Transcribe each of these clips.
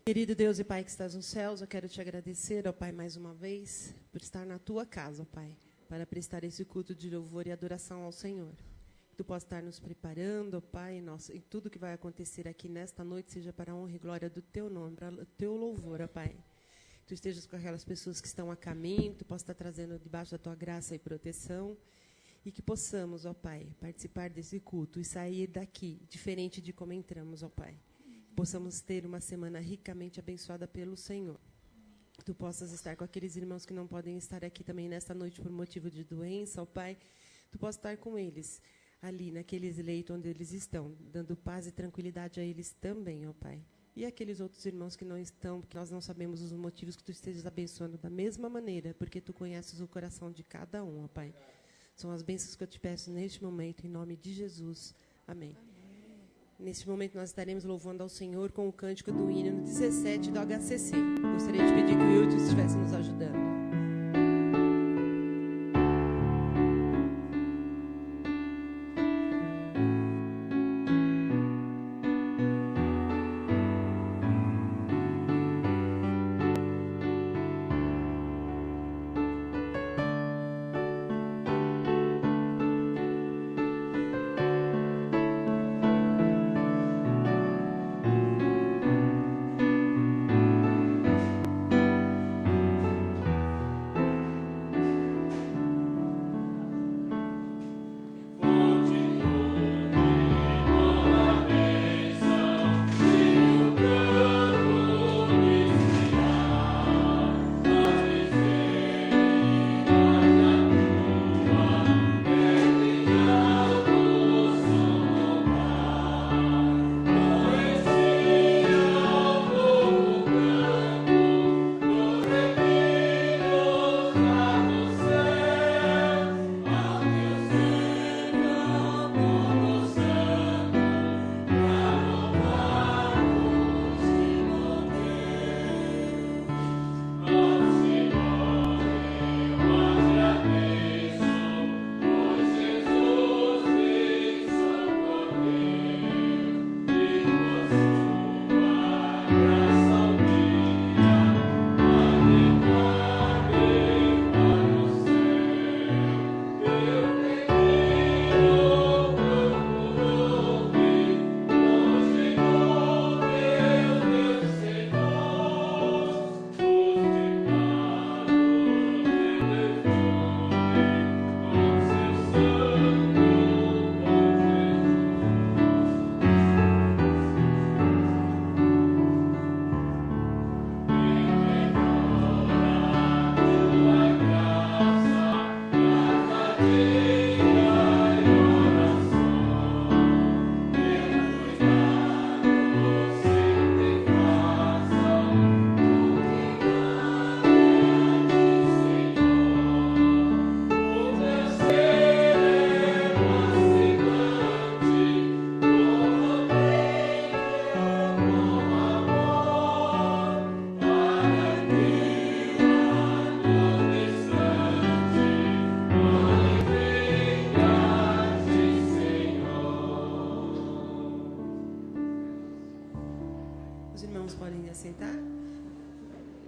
Querido Deus e Pai que estás nos céus, eu quero te agradecer, ó Pai, mais uma vez, por estar na tua casa, ó Pai, para prestar esse culto de louvor e adoração ao Senhor. Tu possa estar nos preparando, ó Pai, e tudo que vai acontecer aqui nesta noite seja para a honra e glória do teu nome, para o teu louvor, ó Pai. Tu estejas com aquelas pessoas que estão a caminho, tu possa estar trazendo debaixo da tua graça e proteção, e que possamos, ó Pai, participar desse culto e sair daqui diferente de como entramos, ó Pai. Possamos ter uma semana ricamente abençoada pelo Senhor. Tu possas estar com aqueles irmãos que não podem estar aqui também nesta noite por motivo de doença, ó Pai. Tu possas estar com eles, ali naqueles leitos onde eles estão, dando paz e tranquilidade a eles também, ó Pai. E aqueles outros irmãos que não estão, porque nós não sabemos os motivos, que Tu estejas abençoando da mesma maneira, porque Tu conheces o coração de cada um, ó Pai. São as bênçãos que eu te peço neste momento, em nome de Jesus. Amém. Neste momento, nós estaremos louvando ao Senhor com o cântico do hino 17 do HCC. Gostaria de pedir que o Wilton estivesse nos ajudando.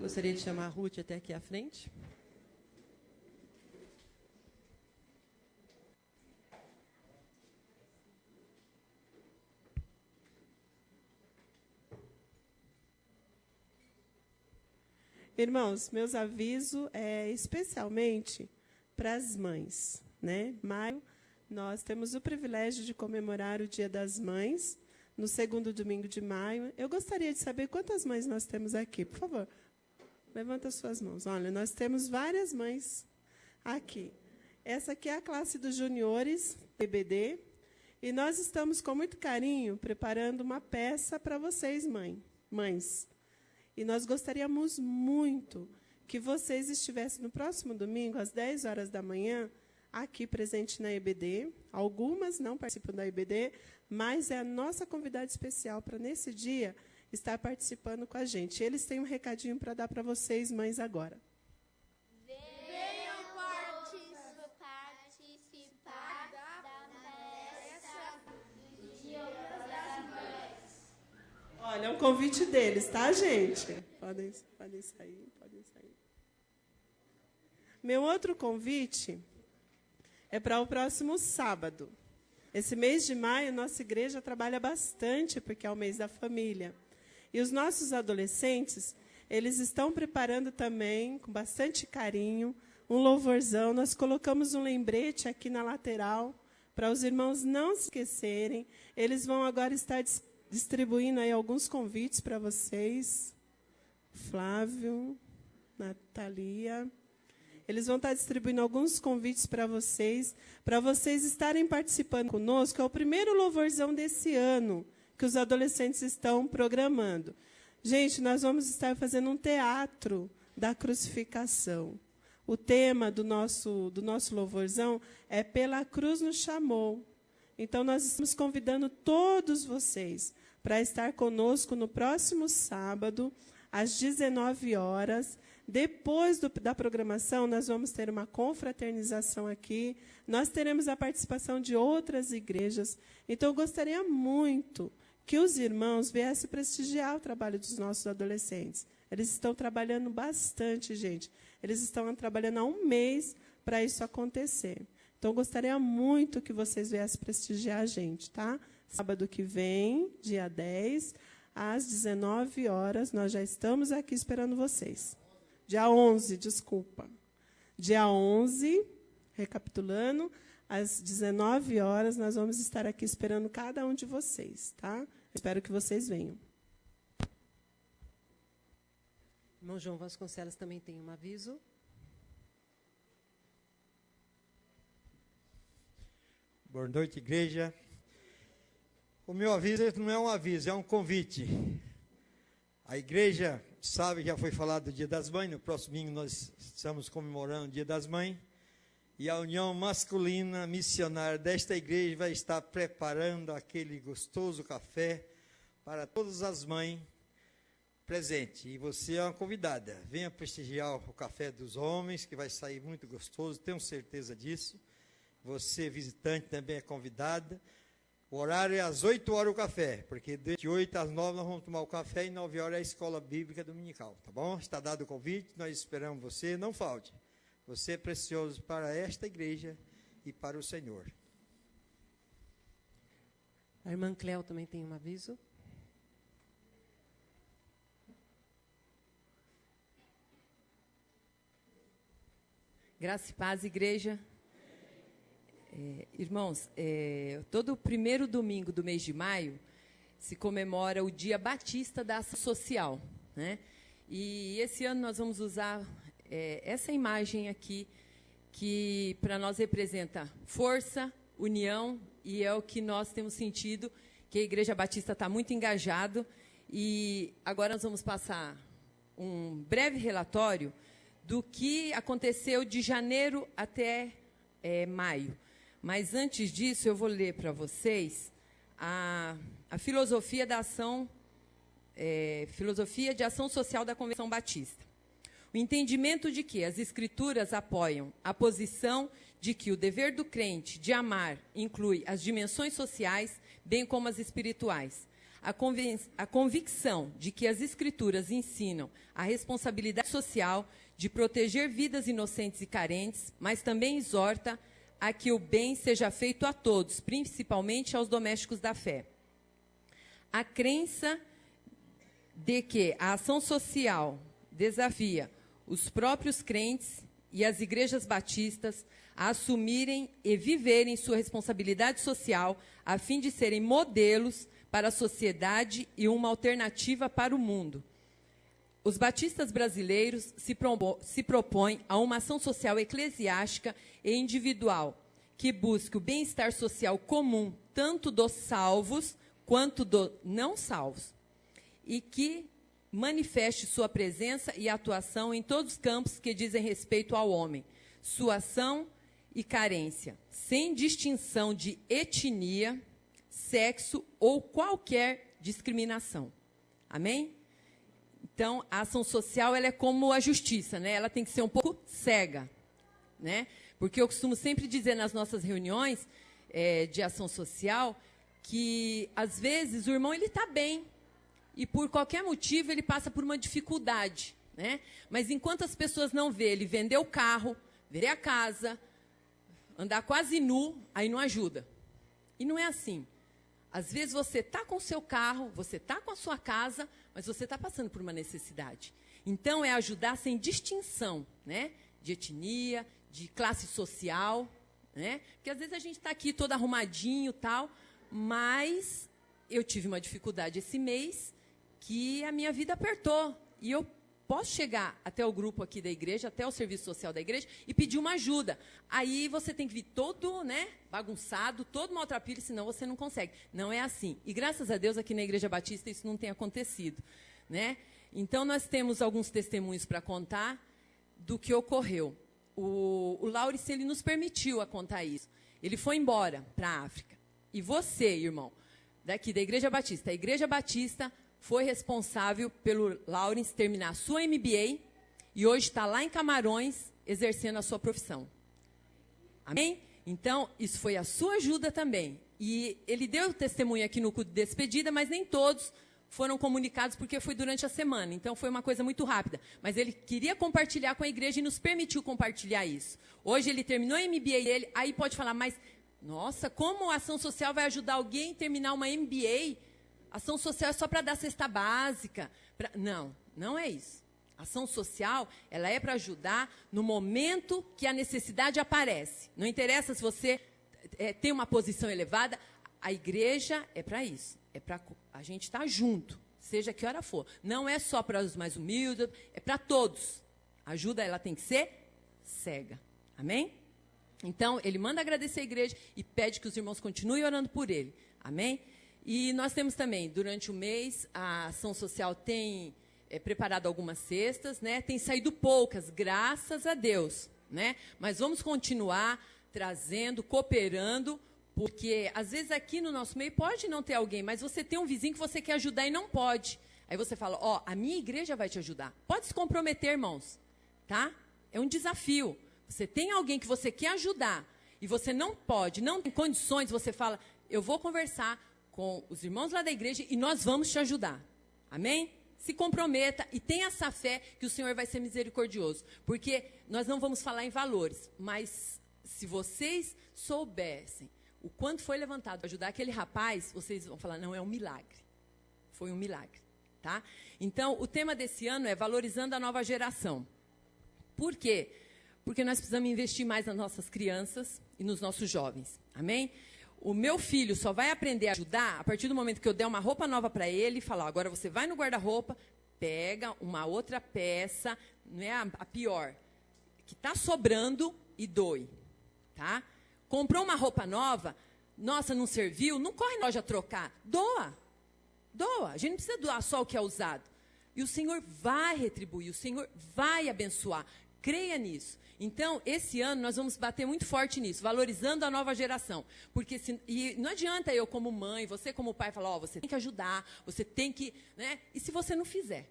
Gostaria de chamar a Ruth até aqui à frente. Irmãos, meus avisos é especialmente para as mães, né? Maio, nós temos o privilégio de comemorar o Dia das Mães, no segundo domingo de maio. Eu gostaria de saber quantas mães nós temos aqui, por favor. Levanta as suas mãos. Olha, nós temos várias mães aqui. Essa aqui é a classe dos juniores, PBD, e nós estamos, com muito carinho, preparando uma peça para vocês, mães. E nós gostaríamos muito que vocês estivessem no próximo domingo, às 10 horas da manhã, aqui presente na EBD. Algumas não participam da EBD, mas é a nossa convidada especial para, nesse dia, estar participando com a gente. Eles têm um recadinho para dar para vocês, mães, agora. Venham participar da festa do Dia das Mães. Olha, é um convite deles, tá, gente? Podem sair, podem sair. Meu outro convite é para o próximo sábado. Esse mês de maio, nossa igreja trabalha bastante, porque é o mês da família. E os nossos adolescentes, eles estão preparando também, com bastante carinho, um louvorzão. Nós colocamos um lembrete aqui na lateral, para os irmãos não se esquecerem. Eles vão agora estar distribuindo aí alguns convites para vocês. Flávio, Natalia. Eles vão estar distribuindo alguns convites para vocês estarem participando conosco. É o primeiro louvorzão desse ano que os adolescentes estão programando. Gente, nós vamos estar fazendo um teatro da crucificação. O tema do nosso louvorzão é Pela Cruz nos Chamou. Então, nós estamos convidando todos vocês para estar conosco no próximo sábado, às 19 horas. Depois da programação, nós vamos ter uma confraternização aqui. Nós teremos a participação de outras igrejas. Então, eu gostaria muito que os irmãos viessem prestigiar o trabalho dos nossos adolescentes. Eles estão trabalhando bastante, gente. Eles estão trabalhando há um mês para isso acontecer. Então, eu gostaria muito que vocês viessem prestigiar a gente, tá? Sábado que vem, dia 10, às 19 horas, nós já estamos aqui esperando vocês. Dia 11, desculpa. Dia 11, recapitulando, às 19 horas, nós vamos estar aqui esperando cada um de vocês, tá? Espero que vocês venham. Irmão João Vasconcelos também tem um aviso. Boa noite, igreja. O meu aviso não é um aviso, é um convite. A igreja sabe que já foi falado do Dia das Mães. No próximo domingo nós estamos comemorando o Dia das Mães. E a União Masculina Missionária desta igreja vai estar preparando aquele gostoso café para todas as mães presentes. E você é uma convidada. Venha prestigiar o café dos homens, que vai sair muito gostoso, tenho certeza disso. Você, visitante, também é convidada. O horário é às 8 horas o café, porque de 8 às 9 nós vamos tomar o café e 9 horas é a escola bíblica dominical, tá bom? Está dado o convite, nós esperamos você, não falte. Você é precioso para esta igreja e para o Senhor. A irmã Cléo também tem um aviso. Graça e paz, igreja. Irmãos, todo o primeiro domingo do mês de maio se comemora o Dia Batista da Ação Social, né? E esse ano nós vamos usar essa imagem aqui, que para nós representa força, união, e é o que nós temos sentido, que a Igreja Batista está muito engajado. E agora nós vamos passar um breve relatório do que aconteceu de janeiro até maio. Mas, antes disso, eu vou ler para vocês a filosofia da ação, filosofia de ação social da Convenção Batista. O entendimento de que as Escrituras apoiam a posição de que o dever do crente de amar inclui as dimensões sociais, bem como as espirituais. A convicção de que as Escrituras ensinam a responsabilidade social de proteger vidas inocentes e carentes, mas também exorta a que o bem seja feito a todos, principalmente aos domésticos da fé. A crença de que a ação social desafia os próprios crentes e as igrejas batistas a assumirem e viverem sua responsabilidade social a fim de serem modelos para a sociedade e uma alternativa para o mundo. Os batistas brasileiros se propõem a uma ação social eclesiástica e individual que busque o bem-estar social comum, tanto dos salvos quanto dos não salvos, e que manifeste sua presença e atuação em todos os campos que dizem respeito ao homem, sua ação e carência, sem distinção de etnia, sexo ou qualquer discriminação. Amém? Então, a ação social ela é como a justiça, né? Ela tem que ser um pouco cega, né? Porque eu costumo sempre dizer nas nossas reuniões de ação social que, às vezes, o irmão está bem e por qualquer motivo ele passa por uma dificuldade, né? Mas enquanto as pessoas não vê ele vender o carro, vender a casa, andar quase nu, aí não ajuda. E não é assim. Às vezes você está com o seu carro, você está com a sua casa, mas você está passando por uma necessidade. Então, é ajudar sem distinção, né? De etnia, de classe social, né? Porque às vezes a gente está aqui todo arrumadinho e tal, mas eu tive uma dificuldade esse mês que a minha vida apertou. E eu posso chegar até o grupo aqui da igreja, até o serviço social da igreja, e pedir uma ajuda. Aí você tem que vir todo, né, bagunçado, todo maltrapilho, senão você não consegue. Não é assim. E graças a Deus, aqui na Igreja Batista, isso não tem acontecido, né? Então, nós temos alguns testemunhos para contar do que ocorreu. O Laurice, ele nos permitiu a contar isso. Ele foi embora para a África. E você, irmão, daqui da Igreja Batista, a Igreja Batista foi responsável pelo Laurice terminar a sua MBA e hoje está lá em Camarões exercendo a sua profissão. Amém? Então, isso foi a sua ajuda também. E ele deu testemunho aqui no culto de despedida, mas nem todos foram comunicados porque foi durante a semana. Então, foi uma coisa muito rápida. Mas ele queria compartilhar com a igreja e nos permitiu compartilhar isso. Hoje ele terminou a MBA dele, aí pode falar, mas, nossa, como a ação social vai ajudar alguém a terminar uma MBA? Ação social é só para dar cesta básica. Não, não é isso. Ação social, ela é para ajudar no momento que a necessidade aparece. Não interessa se você tem uma posição elevada, a igreja é para isso. É para a gente estar junto, seja que hora for. Não é só para os mais humildes, é para todos. A ajuda, ela tem que ser cega. Amém? Então, ele manda agradecer a igreja e pede que os irmãos continuem orando por ele. Amém? E nós temos também, durante o mês, a ação social tem preparado algumas cestas, né? Tem saído poucas, graças a Deus, né? Mas vamos continuar trazendo, cooperando, porque às vezes aqui no nosso meio pode não ter alguém, mas você tem um vizinho que você quer ajudar e não pode. Aí você fala, ó, a minha igreja vai te ajudar. Pode se comprometer, irmãos, tá? É um desafio. Você tem alguém que você quer ajudar e você não pode, não tem condições, você fala, eu vou conversar com os irmãos lá da igreja e nós vamos te ajudar. Amém? Se comprometa e tenha essa fé que o Senhor vai ser misericordioso. Porque nós não vamos falar em valores, mas se vocês soubessem o quanto foi levantado para ajudar aquele rapaz, vocês vão falar, não, é um milagre. Foi um milagre, tá? Então, o tema desse ano é valorizando a nova geração. Por quê? Porque nós precisamos investir mais nas nossas crianças e nos nossos jovens. Amém? O meu filho só vai aprender a ajudar a partir do momento que eu der uma roupa nova para ele e falar, agora você vai no guarda-roupa, pega uma outra peça, não é a pior, que está sobrando e doe, tá? Comprou uma roupa nova, nossa, não serviu, não corre na loja trocar, doa, doa. A gente não precisa doar só o que é usado. E o Senhor vai retribuir, o Senhor vai abençoar. Creia nisso. Então, esse ano, nós vamos bater muito forte nisso, valorizando a nova geração. Porque e não adianta eu, como mãe, você como pai, falar, ó, você tem que ajudar, você tem que, né? E se você não fizer?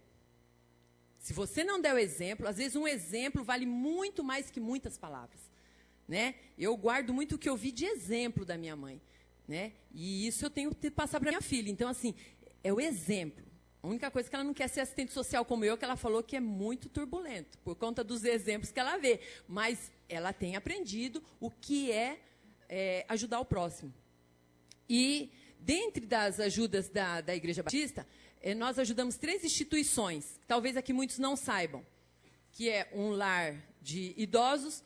Se você não der o exemplo, às vezes um exemplo vale muito mais que muitas palavras, né? Eu guardo muito o que eu vi de exemplo da minha mãe, né? E isso eu tenho que passar para minha filha. Então, assim, é o exemplo. A única coisa que ela não quer ser assistente social como eu, que ela falou que é muito turbulento, por conta dos exemplos que ela vê. Mas ela tem aprendido o que é ajudar o próximo. E, dentre das ajudas da Igreja Batista, nós ajudamos 3 instituições, que talvez aqui muitos não saibam, que é um lar de idosos,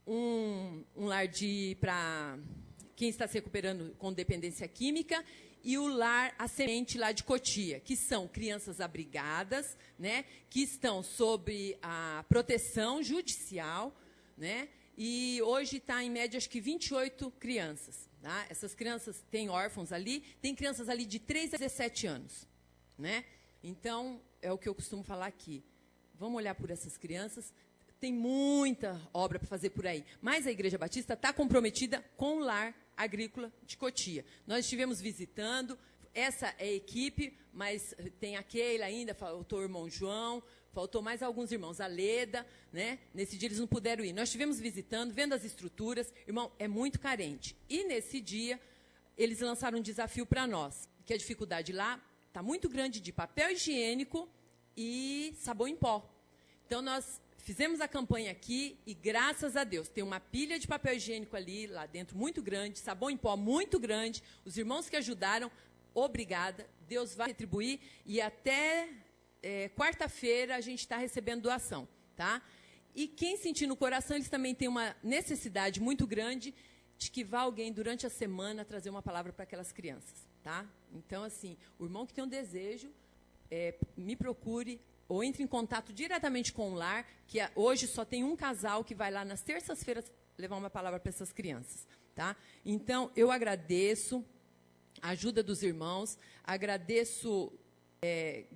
um lar para quem está se recuperando com dependência química, e o lar, a semente lá de Cotia, que são crianças abrigadas, né, que estão sob a proteção judicial, né, e hoje está, em média, acho que 28 crianças. Tá? Essas crianças têm órfãos ali, tem crianças ali de 3 a 17 anos. Né? Então, é o que eu costumo falar aqui. Vamos olhar por essas crianças. Tem muita obra para fazer por aí. Mas a Igreja Batista está comprometida com o lar agrícola de Cotia. Nós estivemos visitando, essa é a equipe, mas tem a Keila ainda, faltou o irmão João, faltou mais alguns irmãos, a Leda, né? Nesse dia eles não puderam ir. Nós estivemos visitando, vendo as estruturas, irmão, é muito carente. E nesse dia, eles lançaram um desafio para nós, que a dificuldade lá está muito grande de papel higiênico e sabão em pó. Então, nós fizemos a campanha aqui e, graças a Deus, tem uma pilha de papel higiênico ali, lá dentro, muito grande, sabão em pó muito grande. Os irmãos que ajudaram, obrigada. Deus vai retribuir e até quarta-feira a gente está recebendo doação, tá? E quem sentir no coração, eles também têm uma necessidade muito grande de que vá alguém durante a semana trazer uma palavra para aquelas crianças, tá? Então, assim, o irmão que tem um desejo, me procure ou entre em contato diretamente com o lar, que hoje só tem um casal que vai lá nas terças-feiras levar uma palavra para essas crianças, tá? Então, eu agradeço a ajuda dos irmãos, agradeço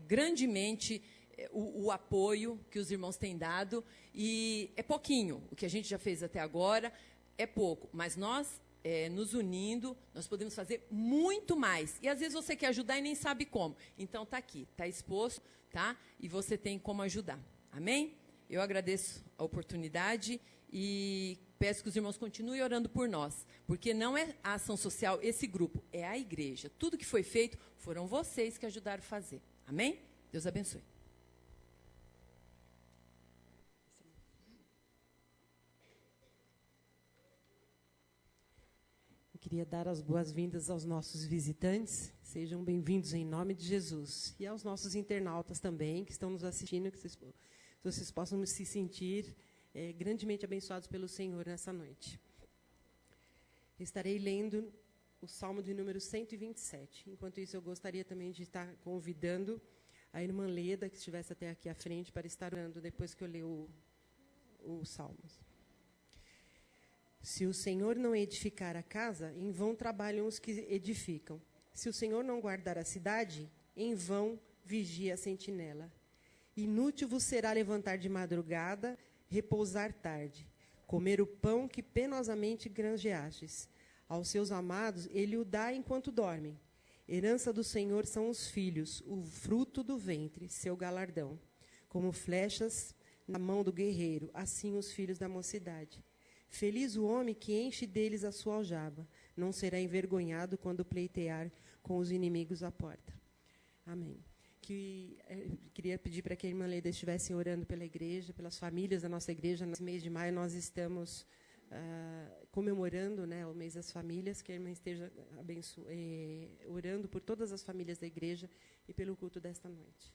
grandemente o apoio que os irmãos têm dado, e é pouquinho, o que a gente já fez até agora é pouco, mas nós, nos unindo, nós podemos fazer muito mais. E às vezes você quer ajudar e nem sabe como. Então está aqui, está exposto, tá? E você tem como ajudar. Amém? Eu agradeço a oportunidade e peço que os irmãos continuem orando por nós, porque não é a ação social, esse grupo, é a igreja. Tudo que foi feito foram vocês que ajudaram a fazer. Amém? Deus abençoe. Queria dar as boas-vindas aos nossos visitantes. Sejam bem-vindos em nome de Jesus. E aos nossos internautas também, que estão nos assistindo, que vocês possam se sentir grandemente abençoados pelo Senhor nessa noite. Estarei lendo o Salmo de número 127. Enquanto isso, eu gostaria também de estar convidando a irmã Leda, que estivesse até aqui à frente, para estar orando depois que eu ler o Salmo. Se o Senhor não edificar a casa, em vão trabalham os que edificam. Se o Senhor não guardar a cidade, em vão vigia a sentinela. Inútil vos será levantar de madrugada, repousar tarde, comer o pão que penosamente granjeastes. Aos seus amados ele o dá enquanto dormem. Herança do Senhor são os filhos, o fruto do ventre, seu galardão. Como flechas na mão do guerreiro, assim os filhos da mocidade. Feliz o homem que enche deles a sua aljava, não será envergonhado quando pleitear com os inimigos à porta. Amém. Queria pedir para que a irmã Leda estivesse orando pela igreja, pelas famílias da nossa igreja. Nesse mês de maio nós estamos comemorando, né, o mês das famílias, que a irmã esteja orando por todas as famílias da igreja e pelo culto desta noite.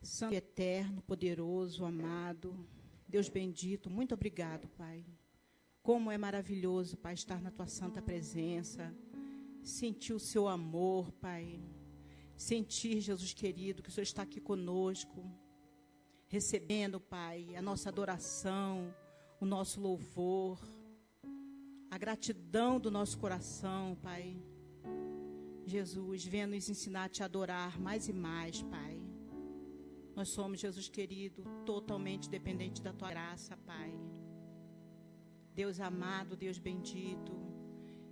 Santo, eterno, poderoso, amado, Deus bendito, muito obrigado, Pai. Como é maravilhoso, Pai, estar na Tua santa presença, sentir o Seu amor, Pai, sentir, Jesus querido, que o Senhor está aqui conosco, recebendo, Pai, a nossa adoração, o nosso louvor, a gratidão do nosso coração, Pai. Jesus, venha nos ensinar a Te adorar mais e mais, Pai. Nós somos, Jesus querido, totalmente dependente da Tua graça, Pai. Deus amado, Deus bendito,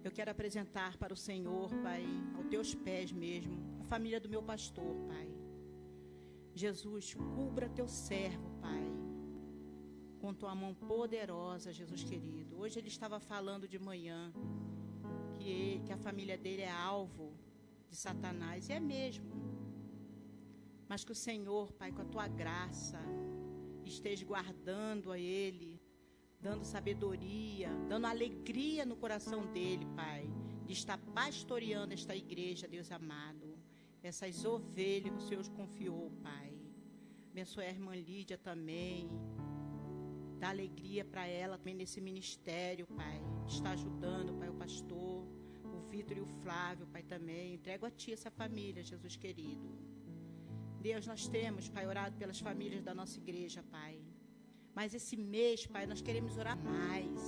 eu quero apresentar para o Senhor, Pai, aos Teus pés mesmo, a família do meu pastor, Pai. Jesus, cubra Teu servo, Pai, com Tua mão poderosa, Jesus querido. Hoje ele estava falando de manhã que a família dele é alvo de Satanás, e é mesmo. Mas que o Senhor, Pai, com a Tua graça, esteja guardando a ele, dando sabedoria, dando alegria no coração dele, Pai, de estar pastoreando esta igreja, Deus amado, essas ovelhas que o Senhor confiou, Pai. Abençoe a irmã Lídia também, dá alegria para ela também nesse ministério, Pai, está ajudando, Pai, o pastor, o Vitor e o Flávio, Pai, também. Entrego a Ti essa família, Jesus querido. Deus, nós temos, Pai, orado pelas famílias da nossa igreja, Pai. Mas esse mês, Pai, nós queremos orar mais.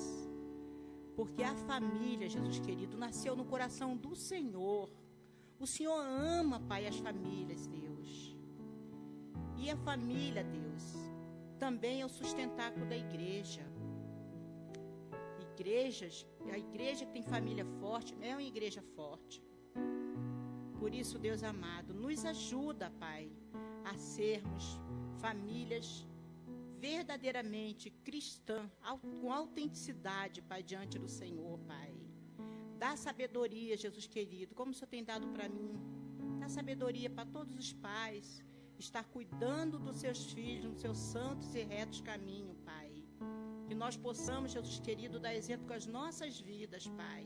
Porque a família, Jesus querido, nasceu no coração do Senhor. O Senhor ama, Pai, as famílias, Deus. E a família, Deus, também é o sustentáculo da igreja. A igreja que tem família forte é uma igreja forte. Por isso, Deus amado, nos ajuda, Pai, a sermos famílias verdadeiramente cristãs, com autenticidade, Pai, diante do Senhor, Pai. Dá sabedoria, Jesus querido, como o Senhor tem dado para mim. Dá sabedoria para todos os pais, estar cuidando dos seus filhos nos seus santos e retos caminhos, Pai. Que nós possamos, Jesus querido, dar exemplo com as nossas vidas, Pai.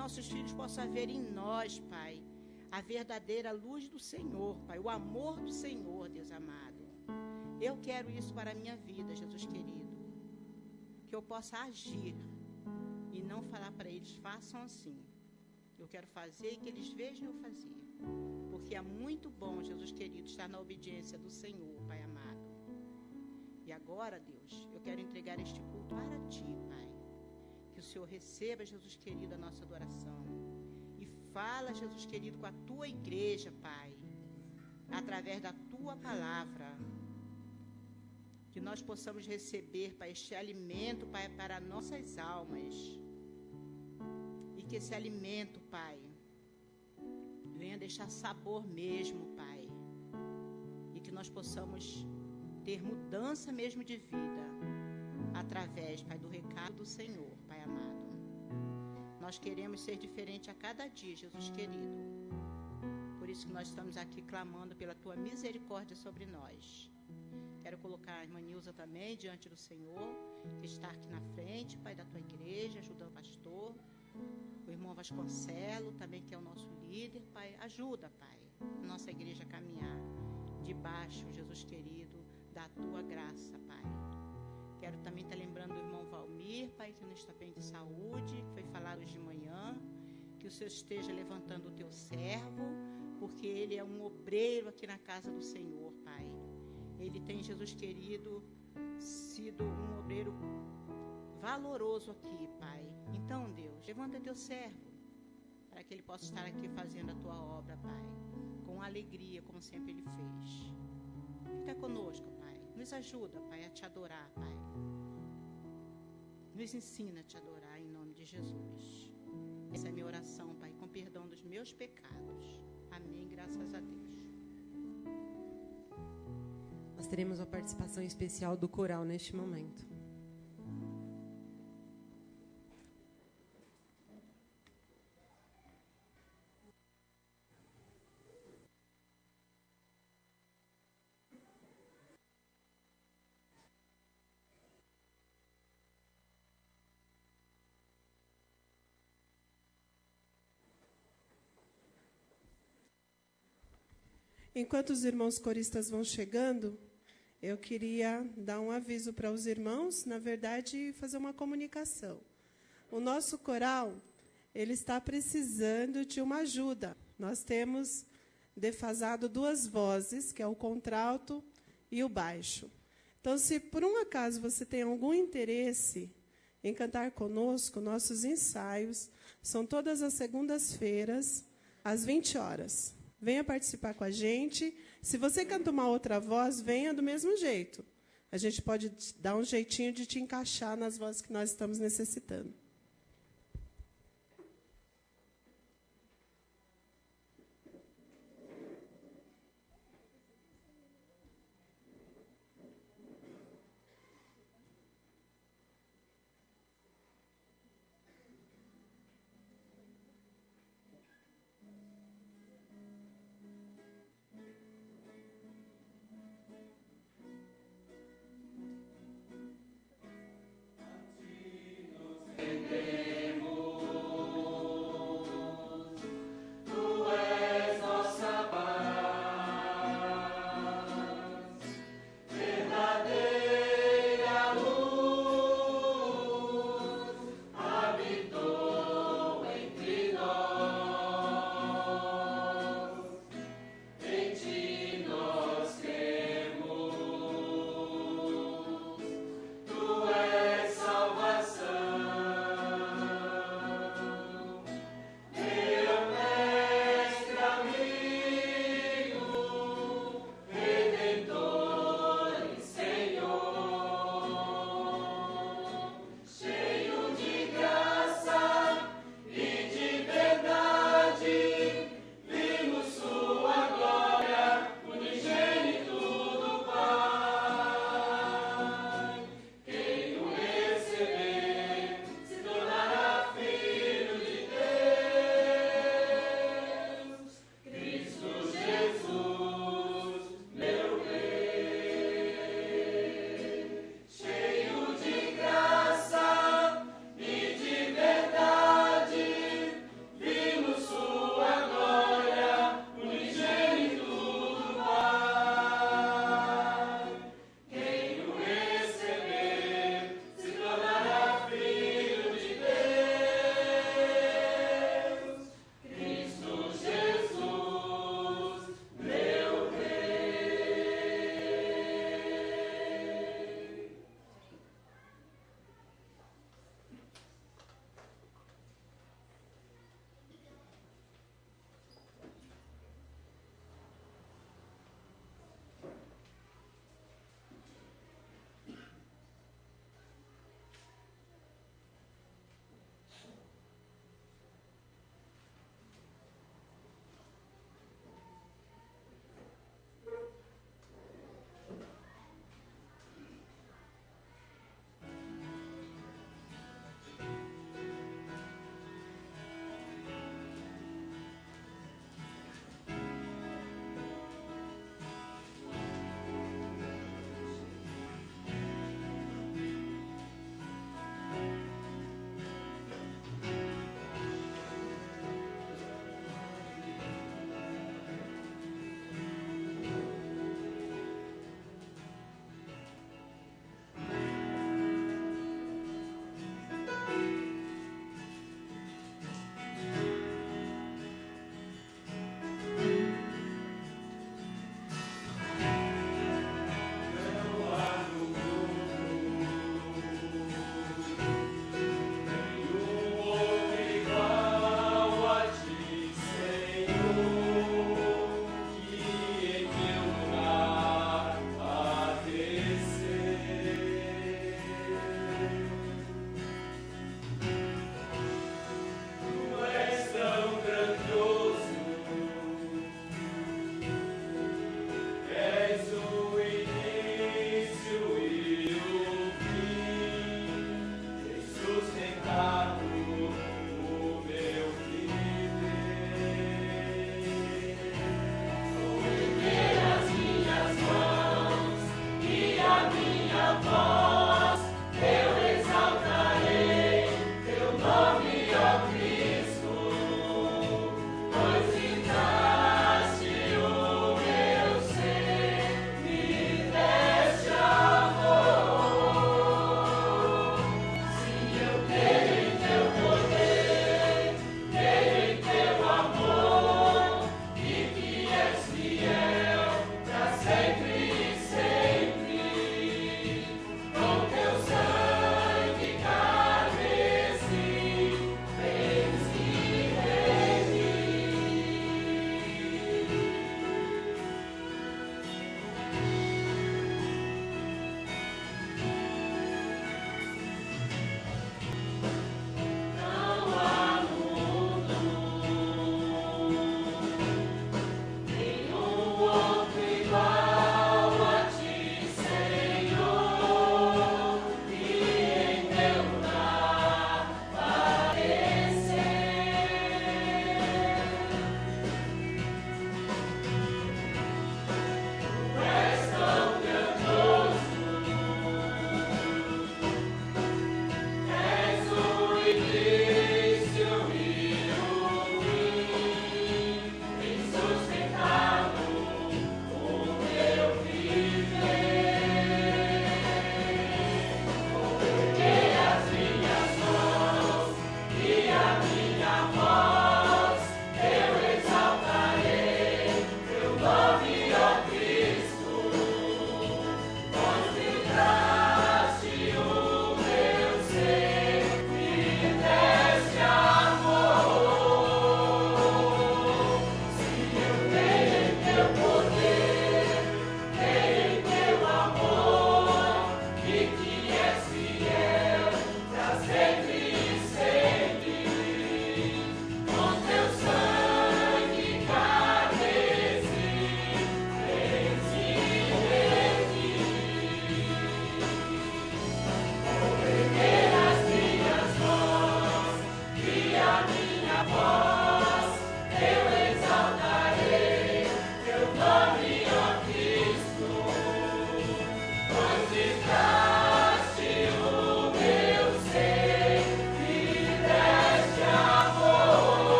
Nossos filhos possam ver em nós, Pai, a verdadeira luz do Senhor, Pai, o amor do Senhor, Deus amado. Eu quero isso para a minha vida, Jesus querido. Que eu possa agir e não falar para eles, façam assim. Eu quero fazer e que eles vejam eu fazer. Porque é muito bom, Jesus querido, estar na obediência do Senhor, Pai amado. E agora, Deus, eu quero entregar este culto para Ti, Pai. Que o Senhor receba, Jesus querido, a nossa adoração. E fala, Jesus querido, com a Tua igreja, Pai. Através da Tua palavra. Que nós possamos receber, Pai, este alimento, Pai, para nossas almas. E que esse alimento, Pai, venha deixar sabor mesmo, Pai. E que nós possamos ter mudança mesmo de vida. Através, Pai, do recado do Senhor, Pai amado. Nós queremos ser diferente a cada dia, Jesus querido. Por isso que nós estamos aqui clamando pela Tua misericórdia sobre nós. Quero colocar a irmã Nilza também diante do Senhor, que está aqui na frente, Pai, da Tua igreja, ajudando o pastor. O irmão Vasconcelo também, que é o nosso líder, Pai. Ajuda, Pai, a nossa igreja a caminhar debaixo, Jesus querido, da Tua graça, Pai. Quero também estar lembrando do irmão Valmir, Pai, que não está bem de saúde, que foi falado hoje de manhã. Que o Senhor esteja levantando o Teu servo, porque ele é um obreiro aqui na casa do Senhor, Pai. Ele tem, Jesus querido, sido um obreiro valoroso aqui, Pai. Então, Deus, levanta Teu servo, para que ele possa estar aqui fazendo a Tua obra, Pai, com alegria, como sempre ele fez. Fica conosco, Pai. Nos ajuda, Pai, a Te adorar, Pai. Nos ensina a Te adorar em nome de Jesus. Essa é a minha oração, Pai, com perdão dos meus pecados. Amém, graças a Deus. Nós teremos a participação especial do coral neste momento. Enquanto os irmãos coristas vão chegando, eu queria dar um aviso para os irmãos, na verdade, fazer uma comunicação. O nosso coral, ele está precisando de uma ajuda. Nós temos defasado 2 vozes, que é o contralto e o baixo. Então, se por um acaso você tem algum interesse em cantar conosco, nossos ensaios são todas as segundas-feiras, às 20 horas. Venha participar com a gente. Se você canta uma outra voz, venha do mesmo jeito. A gente pode dar um jeitinho de te encaixar nas vozes que nós estamos necessitando.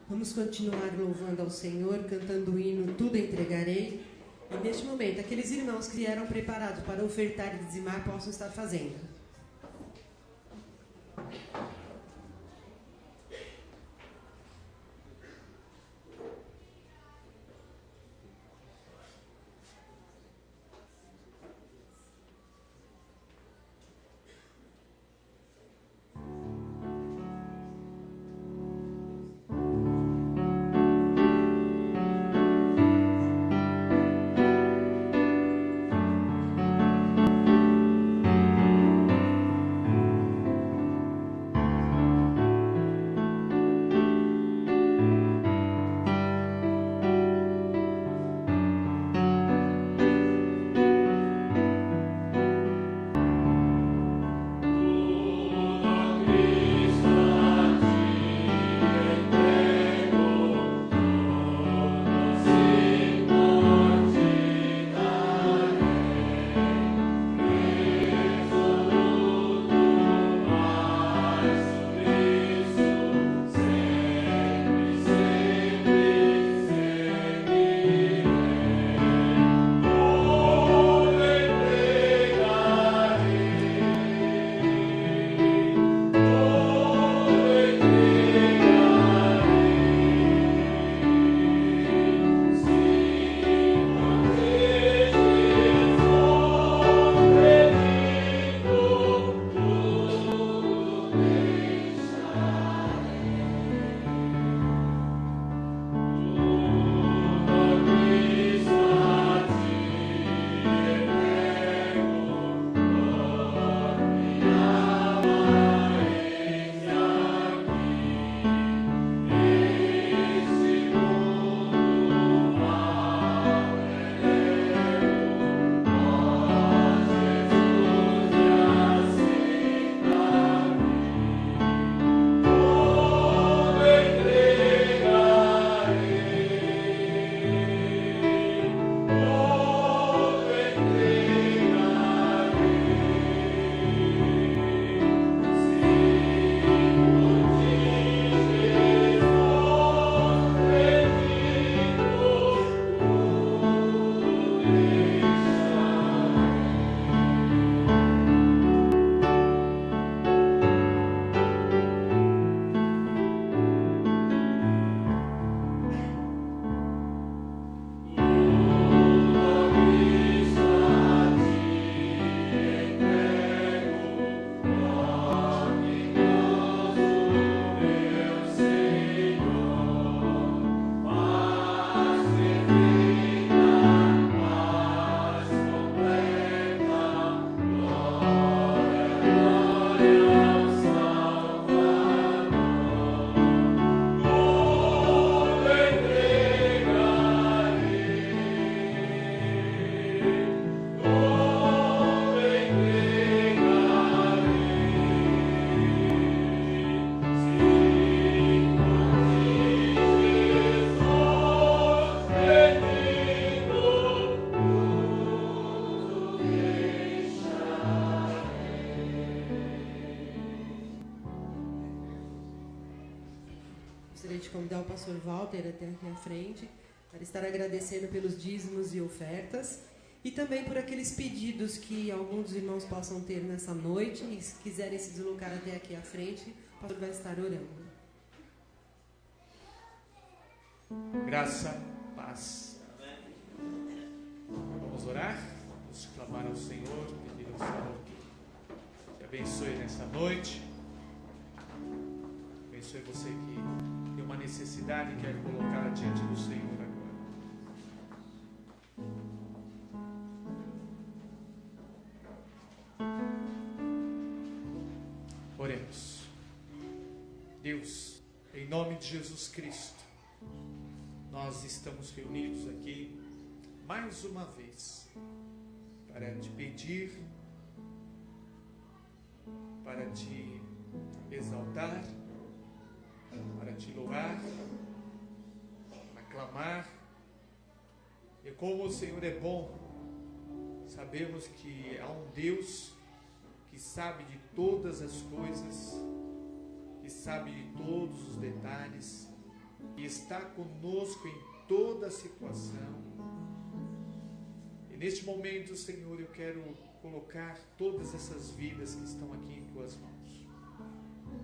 Vamos continuar louvando ao Senhor, cantando o hino Tudo Entregarei. E neste momento, aqueles irmãos que vieram preparados para ofertar e dizimar possam estar fazendo. Gostaria de convidar o pastor Walter até aqui à frente para estar agradecendo pelos dízimos e ofertas e também por aqueles pedidos que alguns dos irmãos possam ter nessa noite e se quiserem se deslocar até aqui à frente, o pastor vai estar orando. Graça, paz. Vamos orar, vamos clamar ao Senhor, pedir ao Senhor que abençoe nessa noite, abençoe você que tem uma necessidade e quer colocar diante do Senhor agora. Oremos. Deus, em nome de Jesus Cristo, nós estamos reunidos aqui mais uma vez para te pedir, para te exaltar, para te louvar, para clamar. E como o Senhor é bom, sabemos que há um Deus que sabe de todas as coisas, que sabe de todos os detalhes, e está conosco em toda a situação. E neste momento, Senhor, eu quero colocar todas essas vidas que estão aqui em tuas mãos.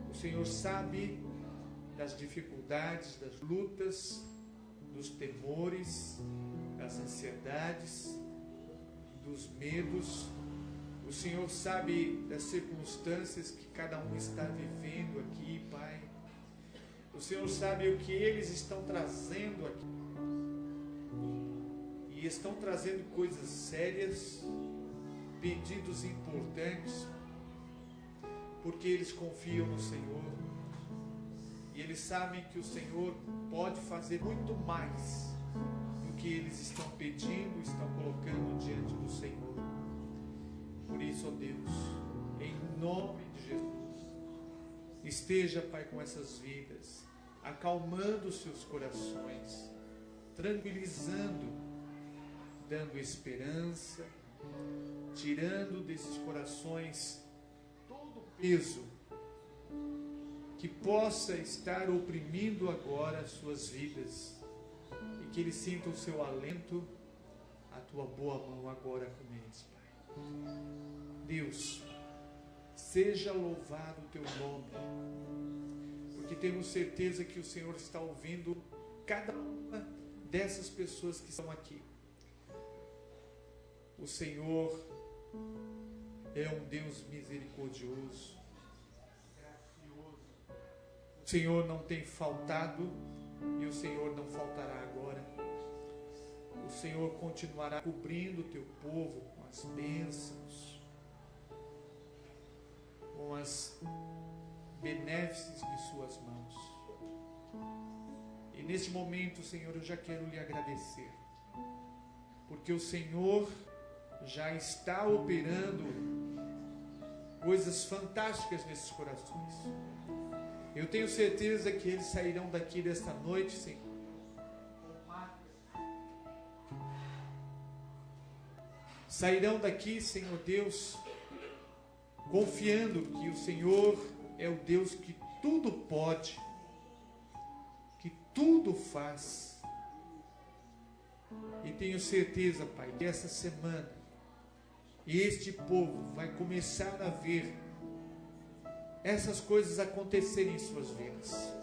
O Senhor sabe das dificuldades, das lutas, dos temores, das ansiedades, dos medos. O Senhor sabe das circunstâncias que cada um está vivendo aqui, Pai. O Senhor sabe o que eles estão trazendo aqui. E estão trazendo coisas sérias, pedidos importantes, porque eles confiam no Senhor. E eles sabem que o Senhor pode fazer muito mais do que eles estão pedindo, estão colocando diante do Senhor. Por isso, ó Deus, em nome de Jesus, esteja, Pai, com essas vidas, acalmando os seus corações, tranquilizando, dando esperança, tirando desses corações todo o peso que possa estar oprimindo agora as suas vidas, e que eles sintam o seu alento, a tua boa mão agora com eles, Pai. Deus, seja louvado o teu nome, porque temos certeza que o Senhor está ouvindo cada uma dessas pessoas que estão aqui. O Senhor é um Deus misericordioso. O Senhor não tem faltado e o Senhor não faltará agora. O Senhor continuará cobrindo o teu povo com as bênçãos, com as benéficas de suas mãos. E nesse momento, Senhor, eu já quero lhe agradecer, porque o Senhor já está operando coisas fantásticas nesses corações. Eu tenho certeza que eles sairão daqui desta noite, Senhor, sairão daqui, Senhor Deus, confiando que o Senhor é o Deus que tudo pode, que tudo faz. E tenho certeza, Pai, que essa semana este povo vai começar a ver essas coisas acontecerem em suas vidas.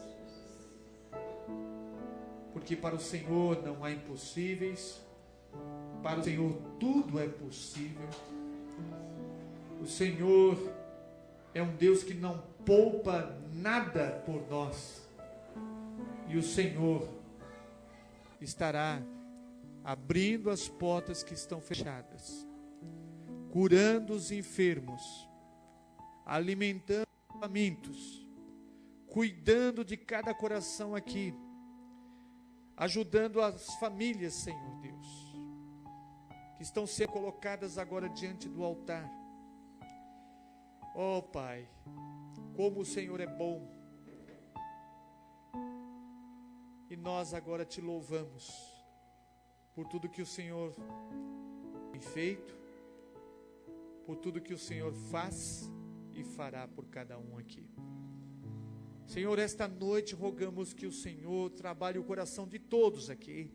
Porque para o Senhor não há impossíveis, para o Senhor tudo é possível. O Senhor é um Deus que não poupa nada por nós. E o Senhor estará abrindo as portas que estão fechadas, curando os enfermos, alimentando os famintos, cuidando de cada coração aqui, ajudando as famílias, Senhor Deus, que estão sendo colocadas agora diante do altar. Oh Pai, como o Senhor é bom, e nós agora te louvamos por tudo que o Senhor tem feito, por tudo que o Senhor faz e fará por cada um aqui. Senhor, esta noite rogamos que o Senhor trabalhe o coração de todos aqui,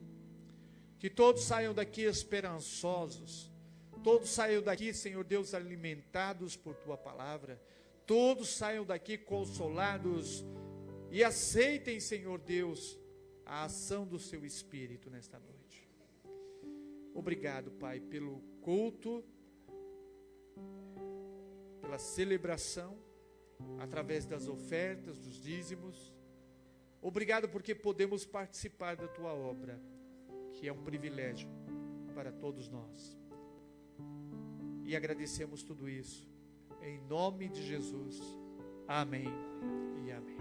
que todos saiam daqui esperançosos, todos saiam daqui, Senhor Deus, alimentados por Tua palavra, todos saiam daqui consolados e aceitem, Senhor Deus, a ação do Seu Espírito nesta noite. Obrigado, Pai, pelo culto, pela celebração, através das ofertas, dos dízimos. Obrigado porque podemos participar da Tua obra, que é um privilégio para todos nós. E agradecemos tudo isso, em nome de Jesus. Amém e amém.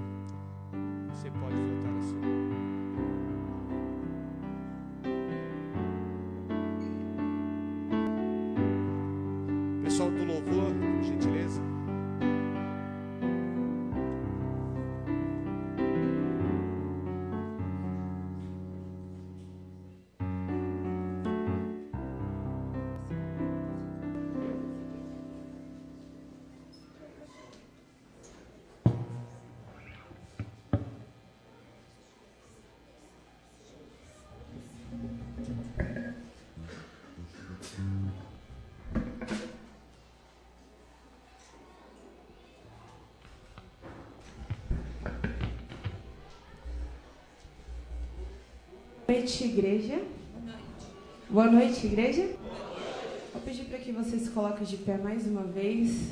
Você pode voltar a sua. Pessoal do louvor, por gentileza. noite, igreja. Boa noite, igreja. Vou pedir para que vocês se coloquem de pé mais uma vez.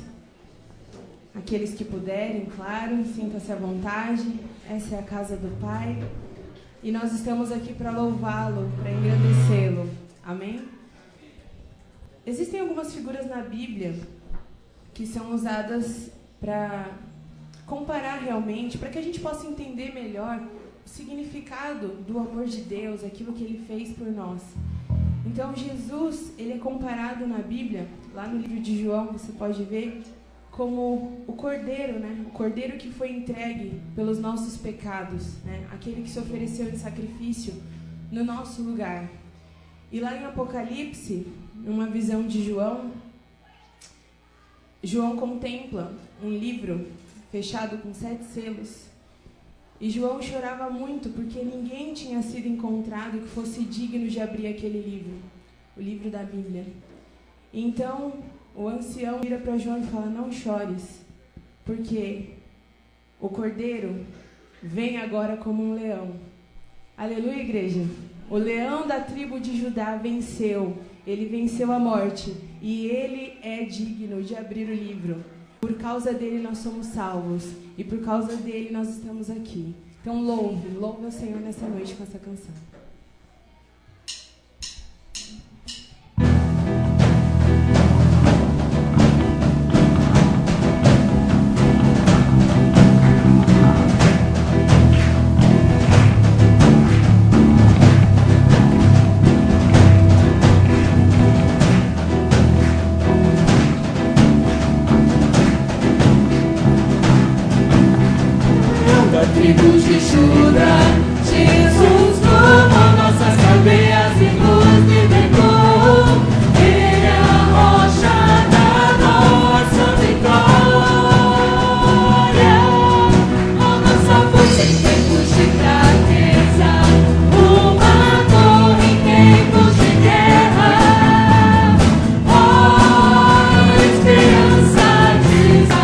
Aqueles que puderem, claro, sinta-se à vontade. Essa é a casa do Pai. E nós estamos aqui para louvá-lo, para engrandecê-lo. Amém? Existem algumas figuras na Bíblia que são usadas para comparar realmente, para que a gente possa entender melhor o significado do amor de Deus, aquilo que Ele fez por nós. Então, Jesus, Ele é comparado na Bíblia, lá no livro de João, você pode ver, como o Cordeiro, né? O Cordeiro que foi entregue pelos nossos pecados, né? Aquele que se ofereceu em sacrifício no nosso lugar. E lá em Apocalipse, numa visão de João, João contempla um livro fechado com 7 selos. E João chorava muito porque ninguém tinha sido encontrado que fosse digno de abrir aquele livro, o livro da Bíblia. Então, o ancião vira para João e fala: não chores, porque o Cordeiro vem agora como um leão. Aleluia, igreja! O leão da tribo de Judá venceu. Ele venceu a morte e ele é digno de abrir o livro. Por causa dele nós somos salvos e por causa dele nós estamos aqui. Então louve o Senhor nessa noite com essa canção. Tribos de Judá, Jesus tomou nossas cadeias e nos libertou. Ele é a rocha da nossa vitória, a nossa força em tempos de fraqueza, uma torre em tempos de guerra, ó esperança de Israel.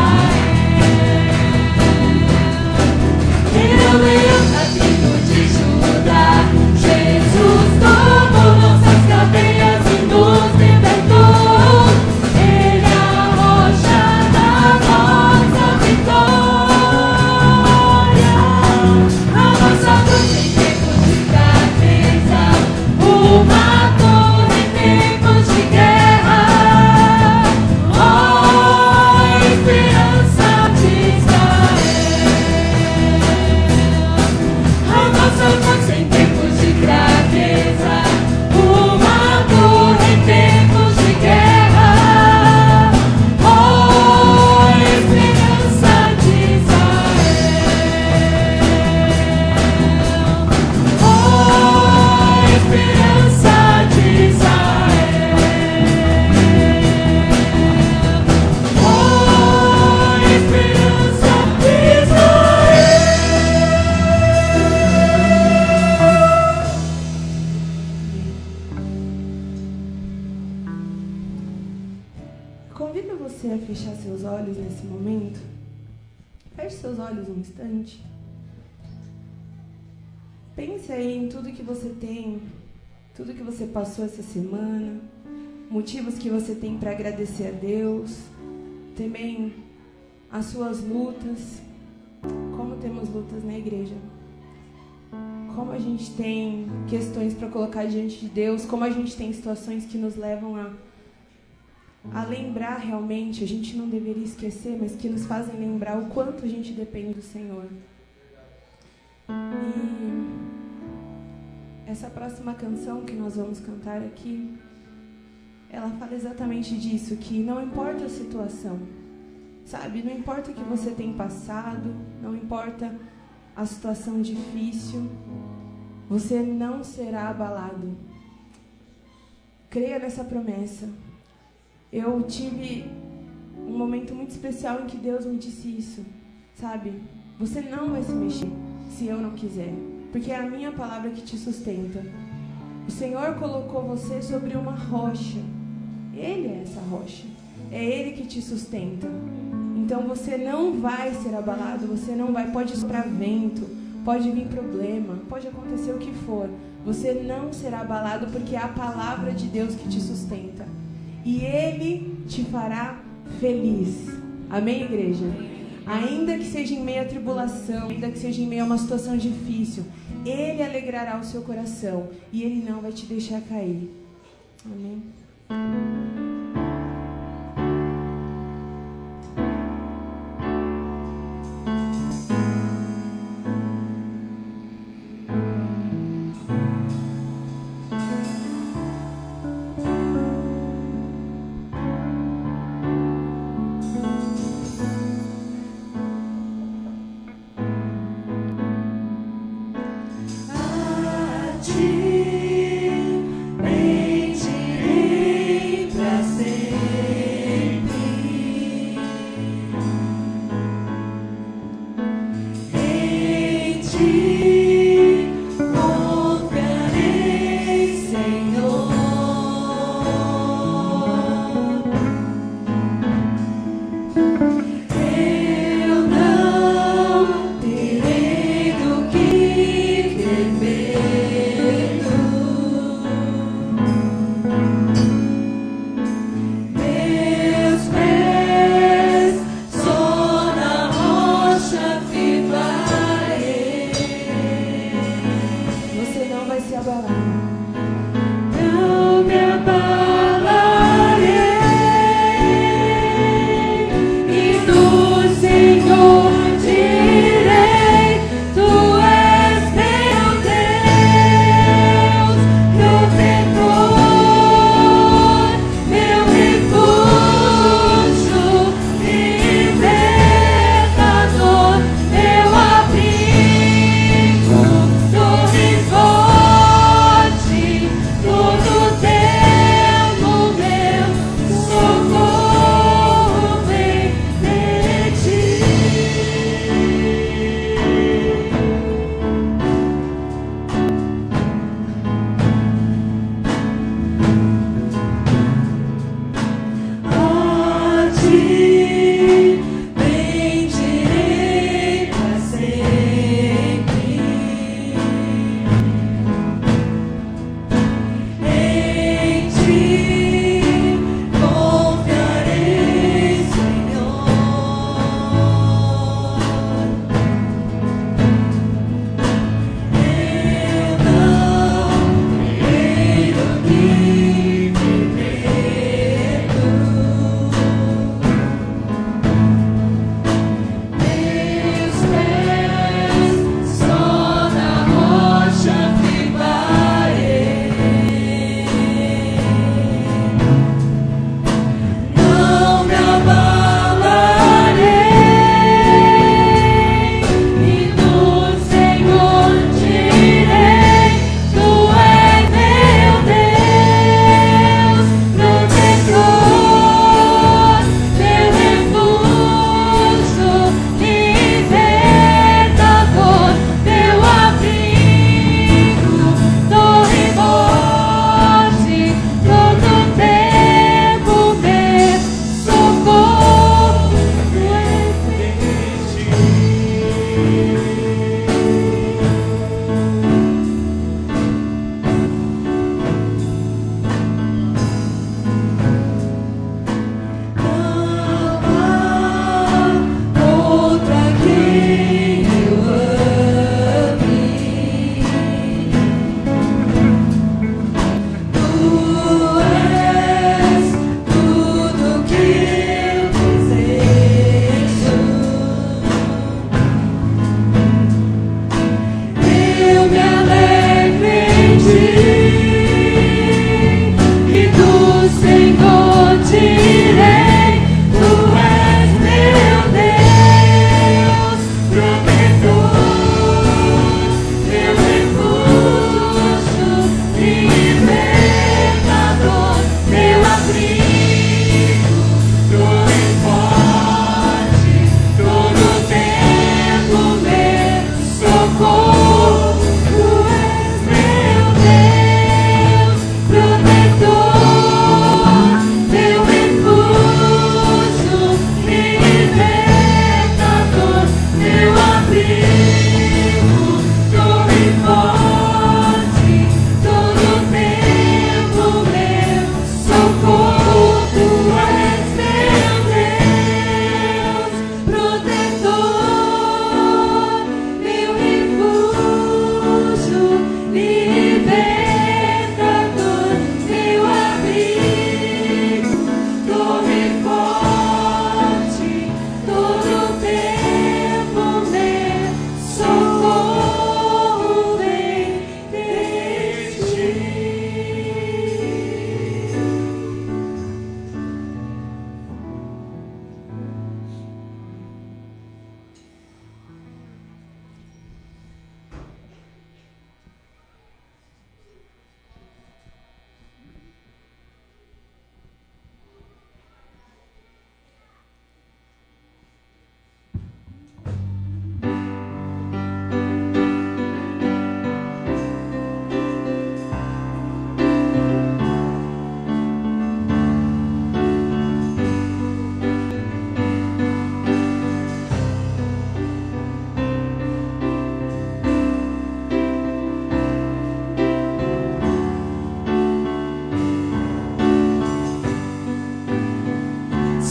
O leão da tribo de Judá, Jesus tomou nossas cadeias e nos libertou. Ele é a rocha da nossa vitória, a nossa força em tempos de fraqueza, uma torre em tempos de guerra, ó esperança de Israel. A nossa força em tempos de fraqueza, uma torre em tempos de guerra, ó esperança de Israel, ó esperança de Israel, ó esperança de Israel. Convido você a fechar seus olhos nesse momento. Feche seus olhos um instante. Pense aí em tudo que você tem, tudo que você passou essa semana, motivos que você tem para agradecer a Deus, também as suas lutas. Como temos lutas na igreja? Como a gente tem questões para colocar diante de Deus, como a gente tem situações que nos levam a lembrar realmente, a gente não deveria esquecer, mas que nos fazem lembrar o quanto a gente depende do Senhor. E essa próxima canção que nós vamos cantar aqui, ela fala exatamente disso, que não importa a situação, sabe? Não importa o que você tem passado, não importa a situação difícil, você não será abalado. Creia nessa promessa. Eu tive um momento muito especial em que Deus me disse isso, sabe? Você não vai se mexer se eu não quiser, porque é a minha palavra que te sustenta. O Senhor colocou você sobre uma rocha. Ele é essa rocha. É Ele que te sustenta. Então você não vai ser abalado, você não vai, pode soprar vento, pode vir problema, pode acontecer o que for, Você não será abalado, porque é a palavra de Deus que te sustenta. E Ele te fará feliz. Amém, igreja? Ainda que seja em meio à tribulação, ainda que seja em meio a uma situação difícil, Ele alegrará o seu coração e Ele não vai te deixar cair. Amém. Socorro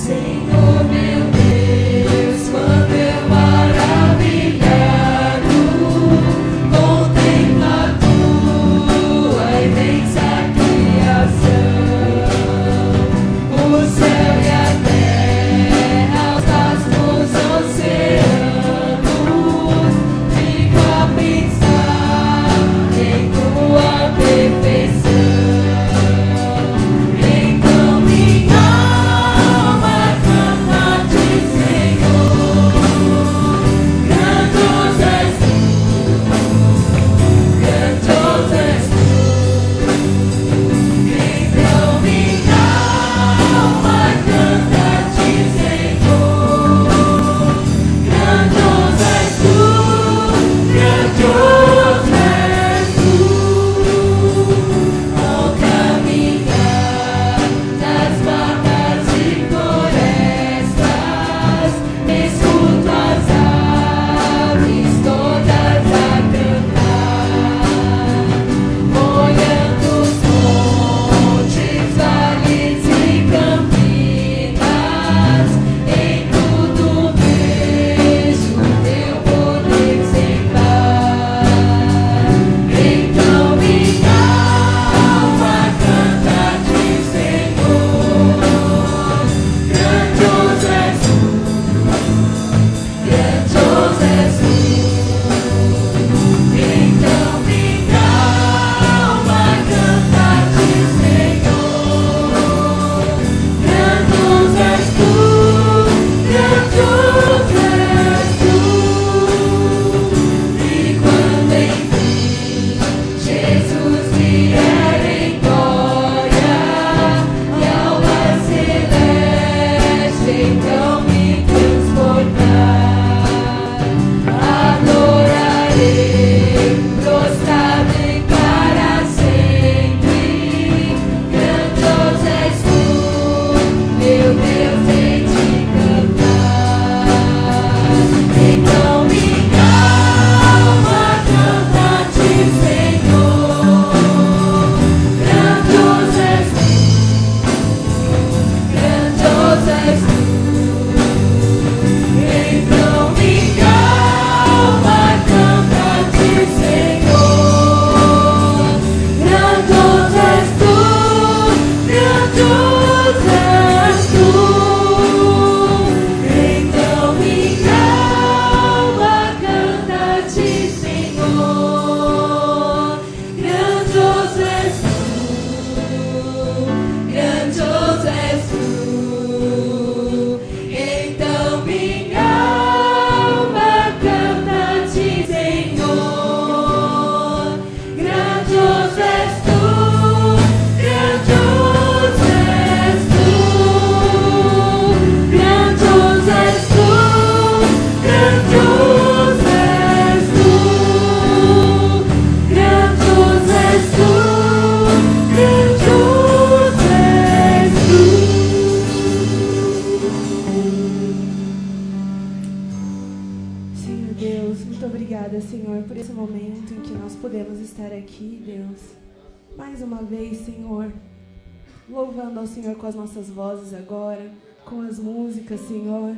Senhor meu Deus, quando eu maravilhado contemplo a tua imensa criação, o céu e a terra, os cosmos, oceanos, fico a pensar em tua perfeição. Então minha alma canta-te, Senhor, grandioso és tu, grandioso és tu. Então minha alma canta-te, Senhor, grandioso és tu, grandioso és tu. Ao caminhar nas matas e florestas, escuto as aves todas a cantar, olhando os montes, vales e campinas, em tudo vejo teu poder sem par. Então minha alma canta-te, Senhor, grandioso és tu, grandioso és tu. Então minha alma canta-te, Senhor, grandioso és tu, grandioso és tu. E quando enfim Jesus vier em glória e alma celeste, então me transportar, adorarei, prostrado em para sempre. Grandioso és tu, meu Deus, em te cantar. Então minha alma canta-te, Senhor, grandioso és tu, grandioso és tu. Então minha alma canta-te, Senhor, grandioso és tu, grandioso és tu. Então minha alma canta-te, Senhor, grandioso és tu, grandioso és tu. Então minha alma canta-te, Senhor, grandioso és tu, grandioso és tu, grandioso és tu, grandioso és tu, grandioso és tu, grandioso és tu. Senhor Deus, muito obrigada, Senhor, por esse momento em que nós podemos estar aqui, Deus. Mais uma vez, Senhor, louvando ao Senhor com as nossas vozes agora, com as músicas, Senhor.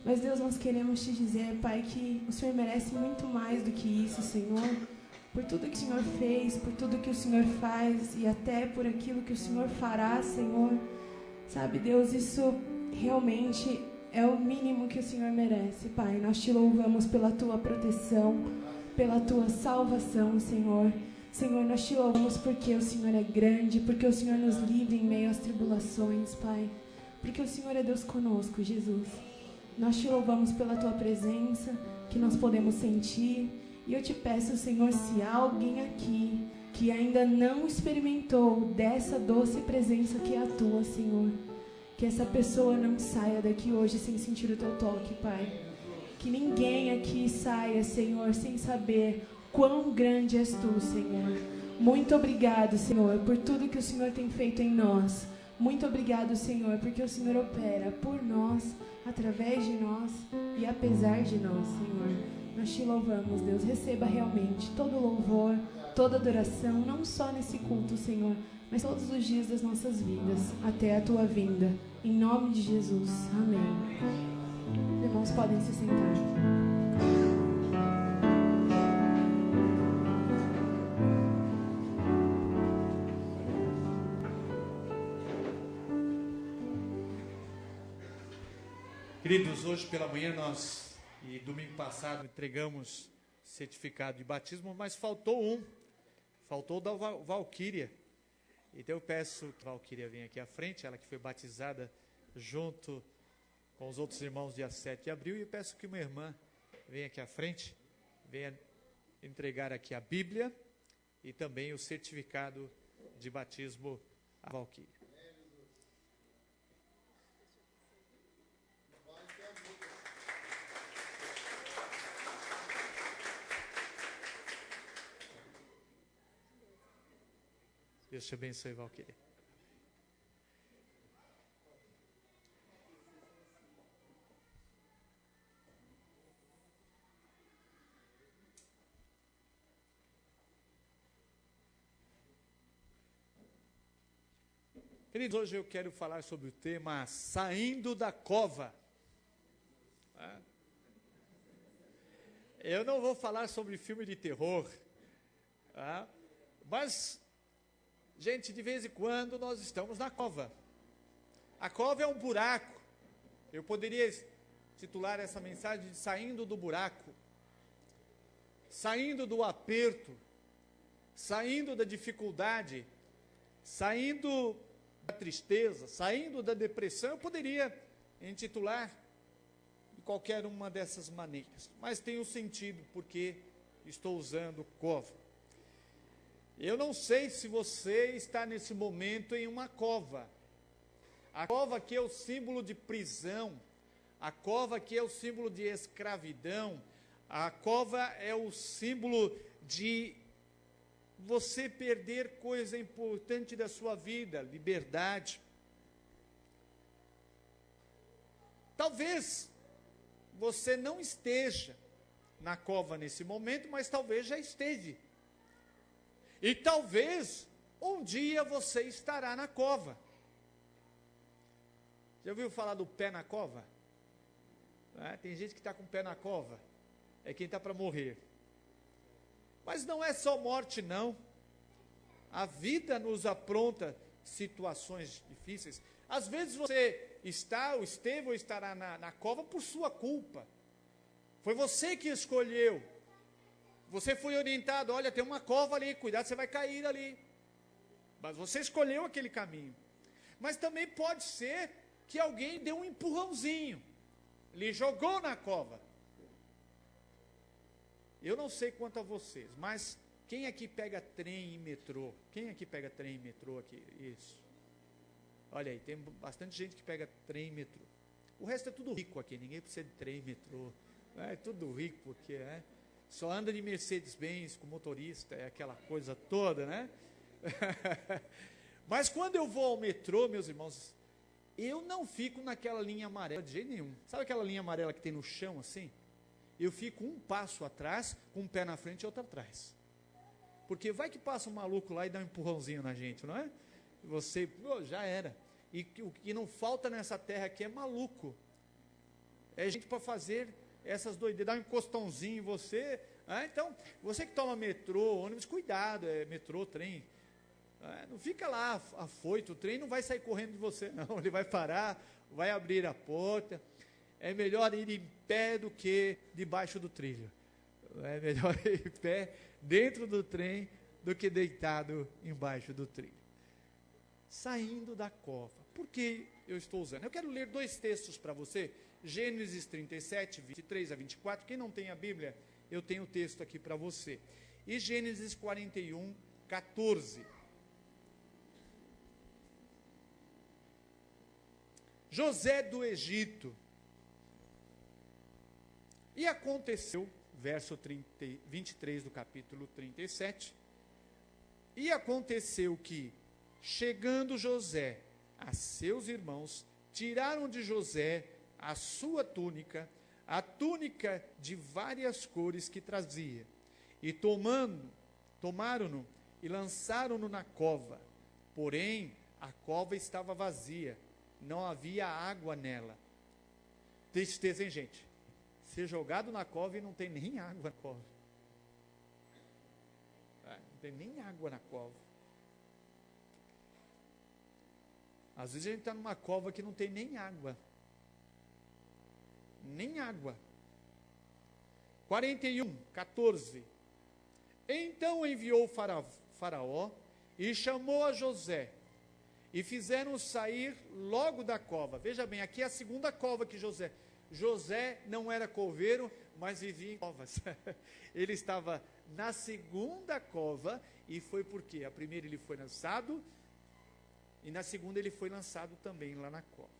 Mas, Deus, nós queremos te dizer, Pai, que o Senhor merece muito mais do que isso, Senhor. Por tudo que o Senhor fez, por tudo que o Senhor faz e até por aquilo que o Senhor fará, Senhor. Sabe, Deus, isso realmente é o mínimo que o Senhor merece, Pai. Nós te louvamos pela tua proteção, pela tua salvação, Senhor. Senhor, nós te louvamos porque o Senhor é grande, porque o Senhor nos livra em meio às tribulações, Pai. Porque o Senhor é Deus conosco, Jesus. Nós te louvamos pela tua presença, que nós podemos sentir. E eu te peço, Senhor, se há alguém aqui que ainda não experimentou dessa doce presença que é a tua, Senhor, que essa pessoa não saia daqui hoje sem sentir o teu toque, Pai. Que ninguém aqui saia, Senhor, sem saber quão grande és tu, Senhor. Muito obrigado, Senhor, por tudo que o Senhor tem feito em nós, Muito obrigado, Senhor, porque o Senhor opera por nós, através de nós e apesar de nós, Senhor. Nós te louvamos, Deus. Receba realmente todo o louvor, toda adoração, não só nesse culto, Senhor, mas todos os dias das nossas vidas, até a tua vinda. Em nome de Jesus. Amém. Os irmãos podem se sentar. Queridos, hoje pela manhã e domingo passado entregamos certificado de batismo, mas faltou o da Valquíria. Então eu peço que a Valquíria venha aqui à frente, ela que foi batizada junto com os outros irmãos dia 7 de abril, e eu peço que uma irmã venha aqui à frente, venha entregar aqui a Bíblia e também o certificado de batismo à Valquíria. Deus te abençoe, Valquíria. Queridos, hoje eu quero falar sobre o tema Saindo da Cova. Eu não vou falar sobre filme de terror, mas, gente, de vez em quando nós estamos na cova. A cova é um buraco. Eu poderia titular essa mensagem de Saindo do Buraco, saindo do aperto, saindo da dificuldade, saindo da tristeza, saindo da depressão. Eu poderia intitular de qualquer uma dessas maneiras, mas tem um sentido porque estou usando cova. Eu não sei se você está nesse momento em uma cova. A cova que é o símbolo de prisão, a cova que é o símbolo de escravidão, a cova é o símbolo de você perder coisa importante da sua vida, liberdade. Talvez você não esteja na cova nesse momento, mas talvez já esteja. E talvez um dia você estará na cova. Já ouviu falar do pé na cova? Tem gente que está com o pé na cova. É quem está para morrer. Mas não é só morte, não. A vida nos apronta situações difíceis. Às vezes você está, ou esteve, ou estará na cova por sua culpa. Foi você que escolheu. Você foi orientado, olha, tem uma cova ali, cuidado, você vai cair ali. Mas você escolheu aquele caminho. Mas também pode ser que alguém deu um empurrãozinho, lhe jogou na cova. Eu não sei quanto a vocês, mas quem aqui pega trem e metrô? Quem aqui pega trem e metrô aqui? Isso. Olha aí, tem bastante gente que pega trem e metrô. O resto é tudo rico aqui, ninguém precisa de trem e metrô. É tudo rico porque só anda de Mercedes-Benz com motorista, é aquela coisa toda, né? Mas quando eu vou ao metrô, meus irmãos, eu não fico naquela linha amarela de jeito nenhum. Sabe aquela linha amarela que tem no chão assim? Eu fico um passo atrás, com um pé na frente e outro atrás. Porque vai que passa um maluco lá e dá um empurrãozinho na gente, não é? Você, já era. E o que não falta nessa terra aqui é maluco. É gente para fazer essas doideiras, dar um encostãozinho em você. Então, você que toma metrô, ônibus, cuidado, metrô, trem. Não fica lá afoito, o trem não vai sair correndo de você, não. Ele vai parar, vai abrir a porta. É melhor ir em pé do que debaixo do trilho. É melhor ir em pé dentro do trem do que deitado embaixo do trilho. Saindo da cova. Por que eu estou usando? Eu quero ler 2 textos para você. Gênesis 37, 23 a 24. Quem não tem a Bíblia, eu tenho o texto aqui para você. E Gênesis 41, 14. José do Egito. E aconteceu, verso 23 do capítulo 37, e aconteceu que, chegando José a seus irmãos, tiraram de José a sua túnica, a túnica de várias cores que trazia, e tomaram-no e lançaram-no na cova. Porém, a cova estava vazia, não havia água nela. Tristeza, hein, gente? Ser jogado na cova e não tem nem água na cova. Não tem nem água na cova. Às vezes a gente está numa cova que não tem nem água. Nem água. 41:14. Então enviou Faraó e chamou a José, e fizeram sair logo da cova. Veja bem, aqui é a segunda cova que José não era coveiro, mas vivia em covas. Ele estava na segunda cova, e foi porque a primeira ele foi lançado, e na segunda ele foi lançado também lá na cova.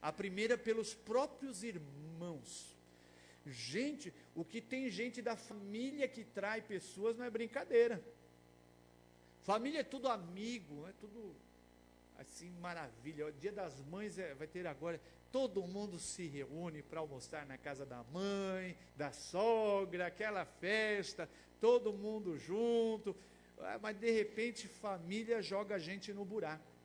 A primeira pelos próprios irmãos. Gente, o que tem gente da família que trai pessoas não é brincadeira. Família é tudo amigo, é tudo assim, maravilha. O Dia das Mães vai ter agora. Todo mundo se reúne para almoçar na casa da mãe, da sogra, aquela festa, todo mundo junto. Mas de repente família joga a gente no buraco.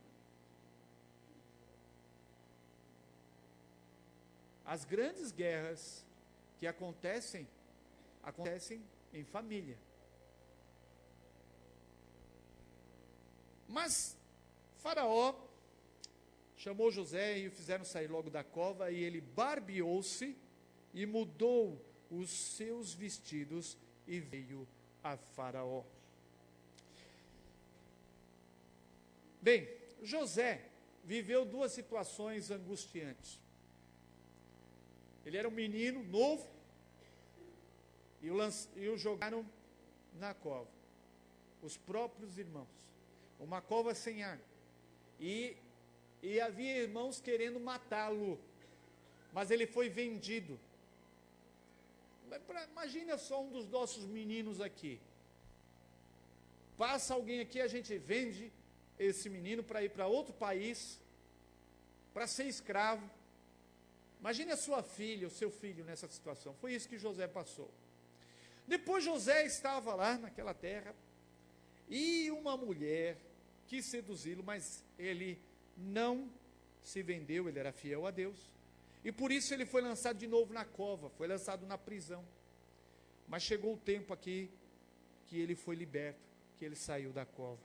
As grandes guerras que acontecem em família. Mas Faraó chamou José e o fizeram sair logo da cova, e ele barbeou-se e mudou os seus vestidos e veio a Faraó. Bem, José viveu duas situações angustiantes. Ele era um menino novo e o jogaram na cova. Os próprios irmãos. Uma cova sem água. E havia irmãos querendo matá-lo. Mas ele foi vendido. Imagina só um dos nossos meninos aqui. Passa alguém aqui, a gente vende esse menino para ir para outro país, para ser escravo. Imagine a sua filha, o seu filho nessa situação. Foi isso que José passou. Depois José estava lá naquela terra, e uma mulher quis seduzi-lo, mas ele não se vendeu, ele era fiel a Deus. E por isso ele foi lançado de novo na cova, foi lançado na prisão. Mas chegou o tempo aqui que ele foi liberto, que ele saiu da cova.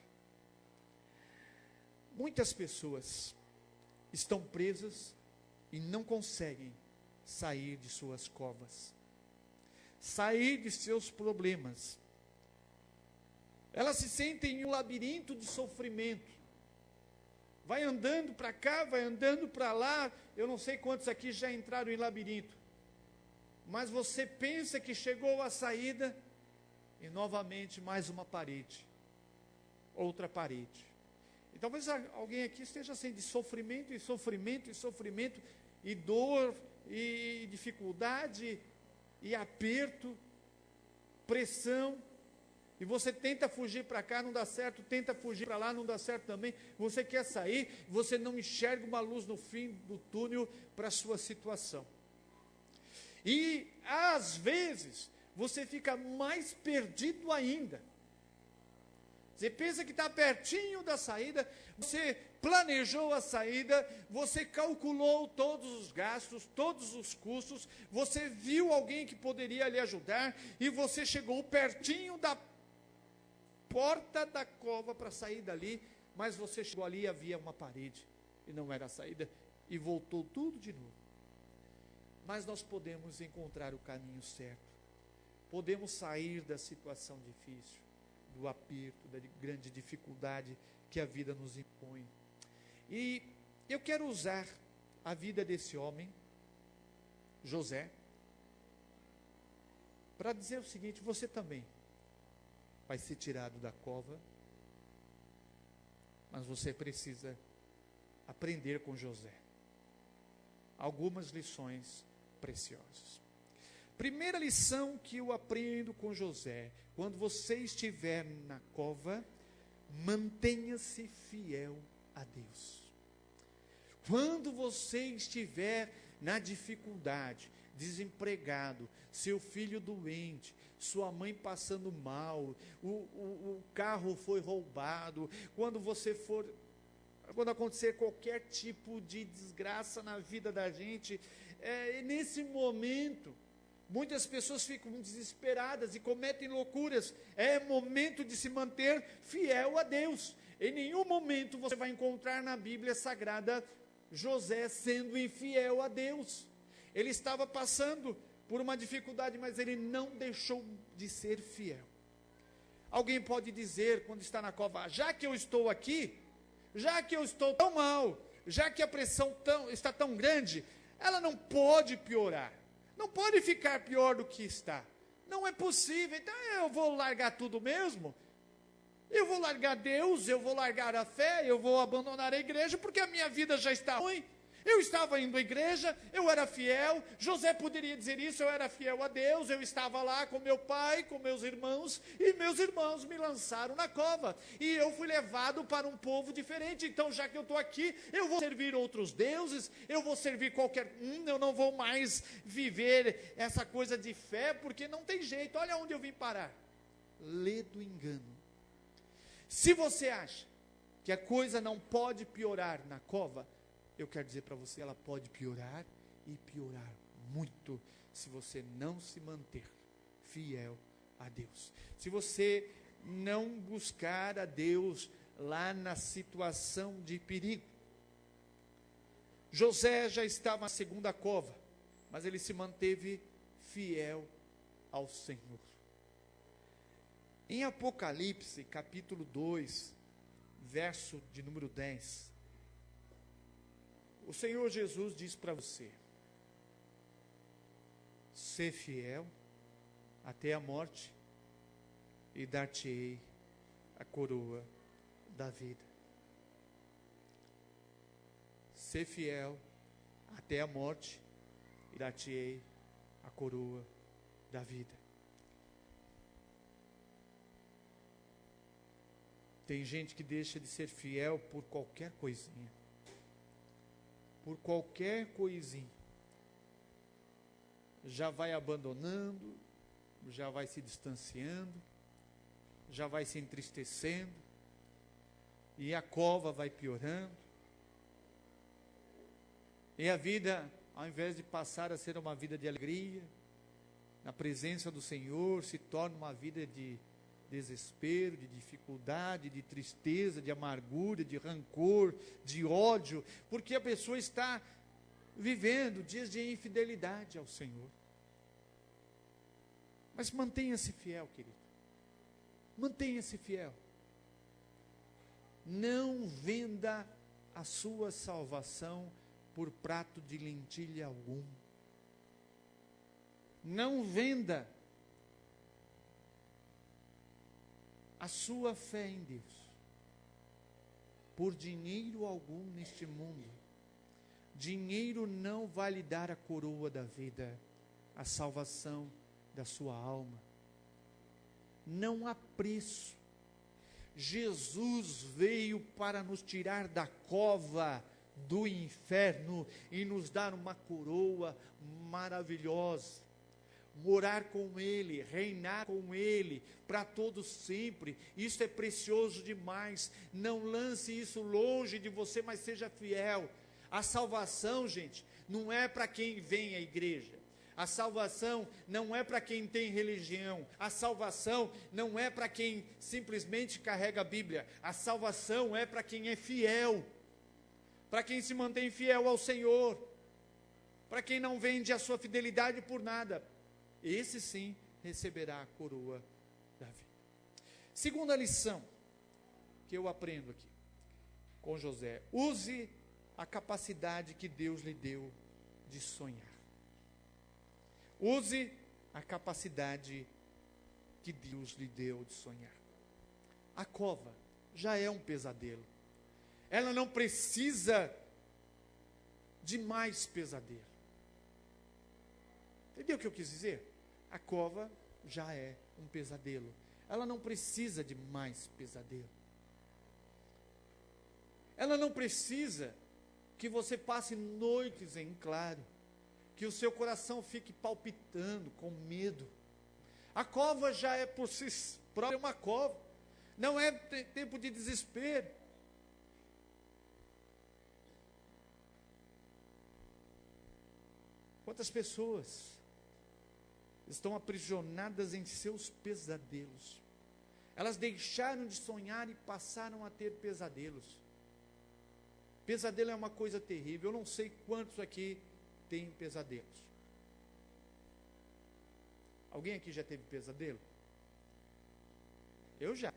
Muitas pessoas estão presas e não conseguem sair de suas covas, sair de seus problemas. Elas se sentem em um labirinto de sofrimento. Vai andando para cá, vai andando para lá. Eu não sei quantos aqui já entraram em labirinto. Mas você pensa que chegou à saída e novamente mais uma parede. Outra parede. E talvez alguém aqui esteja assim de sofrimento e sofrimento e sofrimento, e dor, e dificuldade, e aperto, pressão, e você tenta fugir para cá, não dá certo, tenta fugir para lá, não dá certo também, você quer sair, você não enxerga uma luz no fim do túnel para a sua situação. E, às vezes, você fica mais perdido ainda. Você pensa que está pertinho da saída, você planejou a saída, você calculou todos os gastos, todos os custos, você viu alguém que poderia lhe ajudar, e você chegou pertinho da porta da cova para sair dali, mas você chegou ali e havia uma parede, e não era a saída, e voltou tudo de novo. Mas nós podemos encontrar o caminho certo, podemos sair da situação difícil, do aperto, da grande dificuldade que a vida nos impõe. E eu quero usar a vida desse homem, José, para dizer o seguinte: você também vai ser tirado da cova, mas você precisa aprender com José algumas lições preciosas. Primeira lição que eu aprendo com José: quando você estiver na cova, mantenha-se fiel a Deus. Quando você estiver na dificuldade, desempregado, seu filho doente, sua mãe passando mal, o carro foi roubado, quando acontecer qualquer tipo de desgraça na vida da gente, nesse momento, muitas pessoas ficam desesperadas e cometem loucuras. É momento de se manter fiel a Deus. Em nenhum momento você vai encontrar na Bíblia Sagrada José sendo infiel a Deus. Ele estava passando por uma dificuldade, mas ele não deixou de ser fiel. Alguém pode dizer, quando está na cova, já que eu estou aqui, já que eu estou tão mal, já que a pressão está tão grande, ela não pode piorar, não pode ficar pior do que está, não é possível, então eu vou largar tudo mesmo, eu vou largar Deus, eu vou largar a fé, eu vou abandonar a igreja, porque a minha vida já está ruim. Eu estava indo à igreja, eu era fiel, José poderia dizer isso, eu era fiel a Deus, eu estava lá com meu pai, com meus irmãos, e meus irmãos me lançaram na cova, e eu fui levado para um povo diferente, então já que eu estou aqui, eu vou servir outros deuses, eu vou servir qualquer eu não vou mais viver essa coisa de fé, porque não tem jeito, olha onde eu vim parar. Lê do engano. Se você acha que a coisa não pode piorar na cova, eu quero dizer para você, ela pode piorar e piorar muito, se você não se manter fiel a Deus. Se você não buscar a Deus lá na situação de perigo. José já estava na segunda cova, mas ele se manteve fiel ao Senhor. Em Apocalipse, capítulo 2, verso de número 10, o Senhor Jesus diz para você: ser fiel até a morte, e dar-te-ei a coroa da vida. Ser fiel até a morte, e dar-te-ei a coroa da vida. Tem gente que deixa de ser fiel por qualquer coisinha. Por qualquer coisinha. Já vai abandonando, já vai se distanciando, já vai se entristecendo, e a cova vai piorando. E a vida, ao invés de passar a ser uma vida de alegria, na presença do Senhor, se torna uma vida de desespero, de dificuldade, de tristeza, de amargura, de rancor, de ódio, porque a pessoa está vivendo dias de infidelidade ao Senhor. Mas mantenha-se fiel, querido. Mantenha-se fiel. Não venda a sua salvação por prato de lentilha algum. Não venda a sua fé em Deus por dinheiro algum neste mundo. Dinheiro não vai lhe dar a coroa da vida, a salvação da sua alma. Não há preço. Jesus veio para nos tirar da cova do inferno e nos dar uma coroa maravilhosa. Morar com Ele, reinar com Ele, para todos sempre. Isso é precioso demais. Não lance isso longe de você, mas seja fiel. A salvação, gente, não é para quem vem à igreja. A salvação não é para quem tem religião. A salvação não é para quem simplesmente carrega a Bíblia. A salvação é para quem é fiel. Para quem se mantém fiel ao Senhor. Para quem não vende a sua fidelidade por nada. Esse sim receberá a coroa da vida. Segunda lição que eu aprendo aqui com José: use a capacidade que Deus lhe deu de sonhar. Use a capacidade que Deus lhe deu de sonhar. A cova já é um pesadelo. Ela não precisa de mais pesadelo. Entendeu o que eu quis dizer? A cova já é um pesadelo. Ela não precisa de mais pesadelo. Ela não precisa que você passe noites em claro, que o seu coração fique palpitando com medo. A cova já é por si própria uma cova, não é tempo de desespero. Quantas pessoas estão aprisionadas em seus pesadelos? Elas deixaram de sonhar e passaram a ter pesadelos. Pesadelo é uma coisa terrível. Eu não sei quantos aqui têm pesadelos. Alguém aqui já teve pesadelo? Eu já.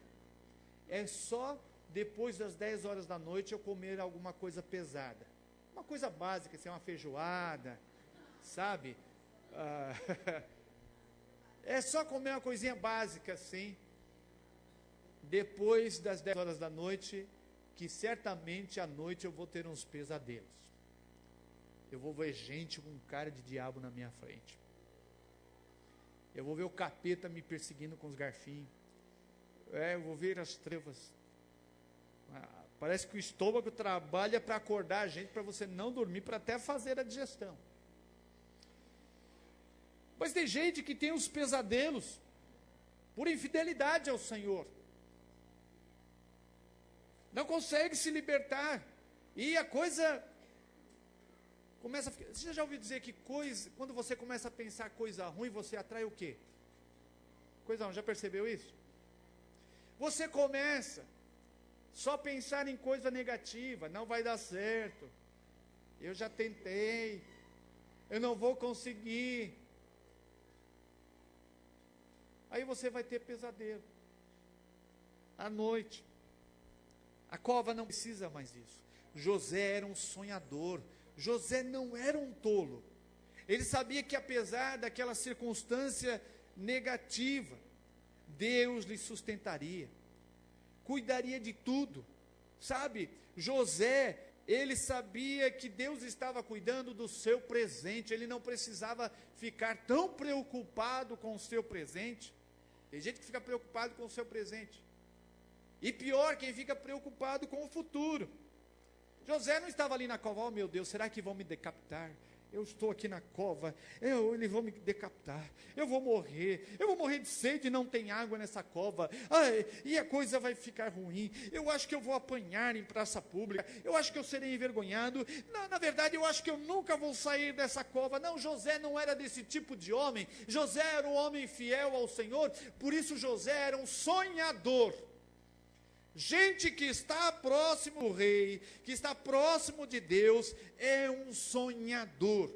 É só depois das 10 horas da noite eu comer alguma coisa pesada. Uma coisa básica, assim, uma feijoada, sabe? É só comer uma coisinha básica, assim. Depois das 10 horas da noite, que certamente à noite eu vou ter uns pesadelos. Eu vou ver gente com cara de diabo na minha frente. Eu vou ver o capeta me perseguindo com os garfinhos. Eu vou ver as trevas. Parece que o estômago trabalha para acordar a gente, para você não dormir, para até fazer a digestão. Mas tem gente que tem os pesadelos por infidelidade ao Senhor. Não consegue se libertar. E a coisa começa a ficar... Você já ouviu dizer que quando você começa a pensar coisa ruim, você atrai o quê? Coisa ruim, já percebeu isso? Você começa só a pensar em coisa negativa. Não vai dar certo. Eu já tentei. Eu não vou conseguir. Aí você vai ter pesadelo. À noite. A cova não precisa mais disso. José era um sonhador. José não era um tolo. Ele sabia que apesar daquela circunstância negativa, Deus lhe sustentaria, cuidaria de tudo. Sabe, José, ele sabia que Deus estava cuidando do seu presente. Ele não precisava ficar tão preocupado com o seu presente. Tem gente que fica preocupado com o seu presente. E pior, quem fica preocupado com o futuro. José não estava ali na cova. Oh meu Deus, será que vão me decapitar? Eu estou aqui na cova, eles vão me decapitar, eu vou morrer de sede, não tem água nessa cova, e a coisa vai ficar ruim, eu acho que eu vou apanhar em praça pública, eu acho que eu serei envergonhado, na verdade eu acho que eu nunca vou sair dessa cova. Não, José não era desse tipo de homem. José era um homem fiel ao Senhor, por isso José era um sonhador. Gente que está próximo do rei, que está próximo de Deus, é um sonhador.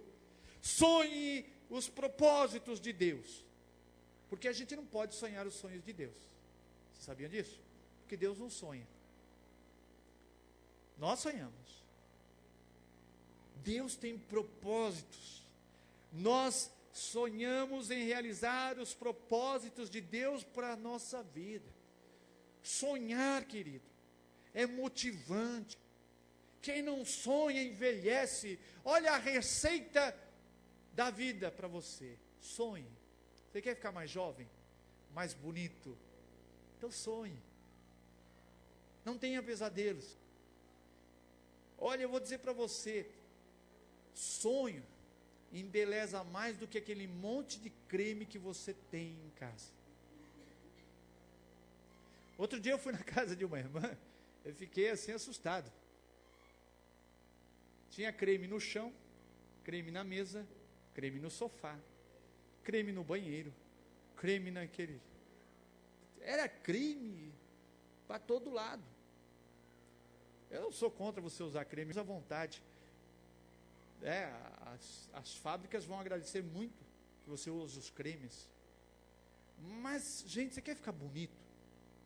Sonhe os propósitos de Deus. Porque a gente não pode sonhar os sonhos de Deus. Vocês sabiam disso? Porque Deus não sonha. Nós sonhamos. Deus tem propósitos. Nós sonhamos em realizar os propósitos de Deus para a nossa vida. Sonhar, querido, é motivante. Quem não sonha envelhece. Olha a receita da vida para você. Sonhe. Você quer ficar mais jovem? Mais bonito? Então sonhe. Não tenha pesadelos. Olha, eu vou dizer para você, sonho embeleza mais do que aquele monte de creme que você tem em casa. Outro dia eu fui na casa de uma irmã, eu fiquei assim assustado. Tinha creme no chão, creme na mesa, creme no sofá, creme no banheiro, creme naquele... Era creme para todo lado. Eu não sou contra você usar creme, usa à vontade. As fábricas vão agradecer muito que você use os cremes. Mas, gente, você quer ficar bonito?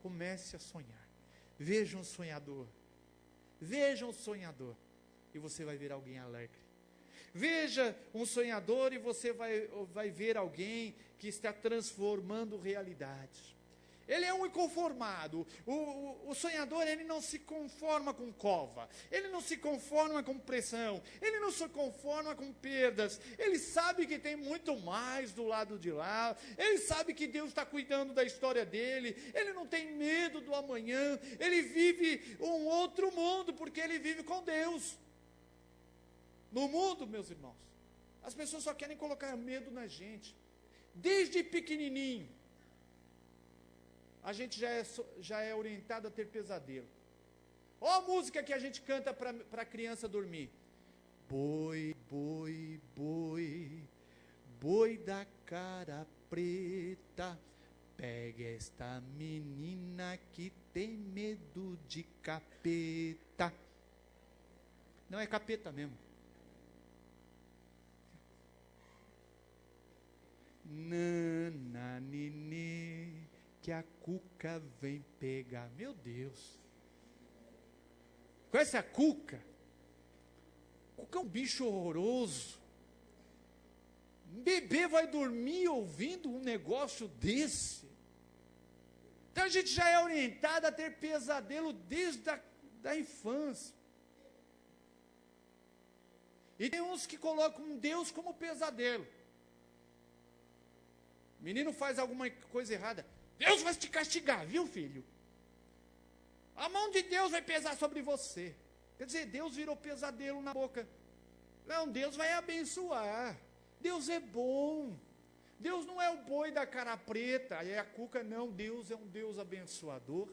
Comece a sonhar. Veja um sonhador. Veja um sonhador. E você vai ver alguém alegre. Veja um sonhador e você vai ver alguém que está transformando realidades. Ele é um inconformado. O sonhador, ele não se conforma com cova. Ele não se conforma com pressão. Ele não se conforma com perdas. Ele sabe que tem muito mais do lado de lá. Ele sabe que Deus está cuidando da história dele. Ele não tem medo do amanhã. Ele vive um outro mundo, porque ele vive com Deus. No mundo, meus irmãos, as pessoas só querem colocar medo na gente. Desde pequenininho, a gente já é orientado a ter pesadelo. Olha a música que a gente canta para a criança dormir. Boi, boi, boi, boi da cara preta, pega esta menina que tem medo de capeta. Não, é capeta mesmo. Nana, nenê, que a cuca vem pegar. Meu Deus. Conhece a cuca? Cuca é um bicho horroroso. Bebê vai dormir ouvindo um negócio desse. Então a gente já é orientado a ter pesadelo desde a infância. E tem uns que colocam Deus como pesadelo. O menino faz alguma coisa errada, Deus vai te castigar, viu, filho? A mão de Deus vai pesar sobre você. Quer dizer, Deus virou pesadelo na boca. Não, Deus vai abençoar. Deus é bom. Deus não é o boi da cara preta, aí é a cuca, não. Deus é um Deus abençoador.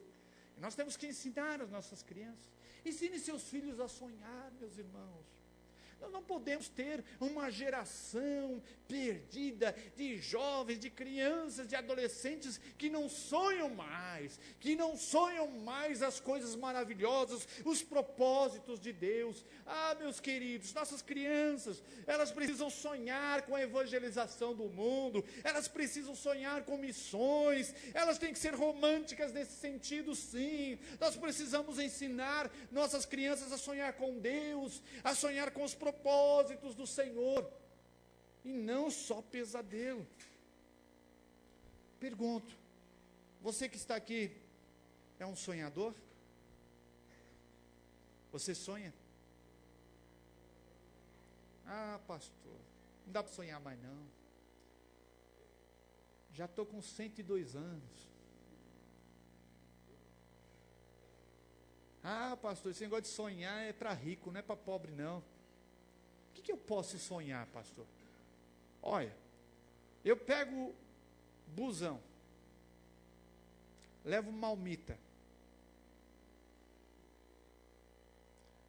E nós temos que ensinar as nossas crianças. Ensine seus filhos a sonhar, meus irmãos. Nós não podemos ter uma geração perdida de jovens, de crianças, de adolescentes que não sonham mais as coisas maravilhosas, os propósitos de Deus. Ah, meus queridos, nossas crianças, elas precisam sonhar com a evangelização do mundo, elas precisam sonhar com missões, elas têm que ser românticas nesse sentido, sim. Nós precisamos ensinar nossas crianças a sonhar com Deus, a sonhar com os propósitos do Senhor, e não só pesadelo. Pergunto, você que está aqui é um sonhador? Você sonha? Ah, pastor, não dá para sonhar mais não. Já estou com 102 anos. Ah, pastor, esse negócio de sonhar é para rico, não é para pobre não. O que eu posso sonhar, pastor? Olha, eu pego busão, levo marmita,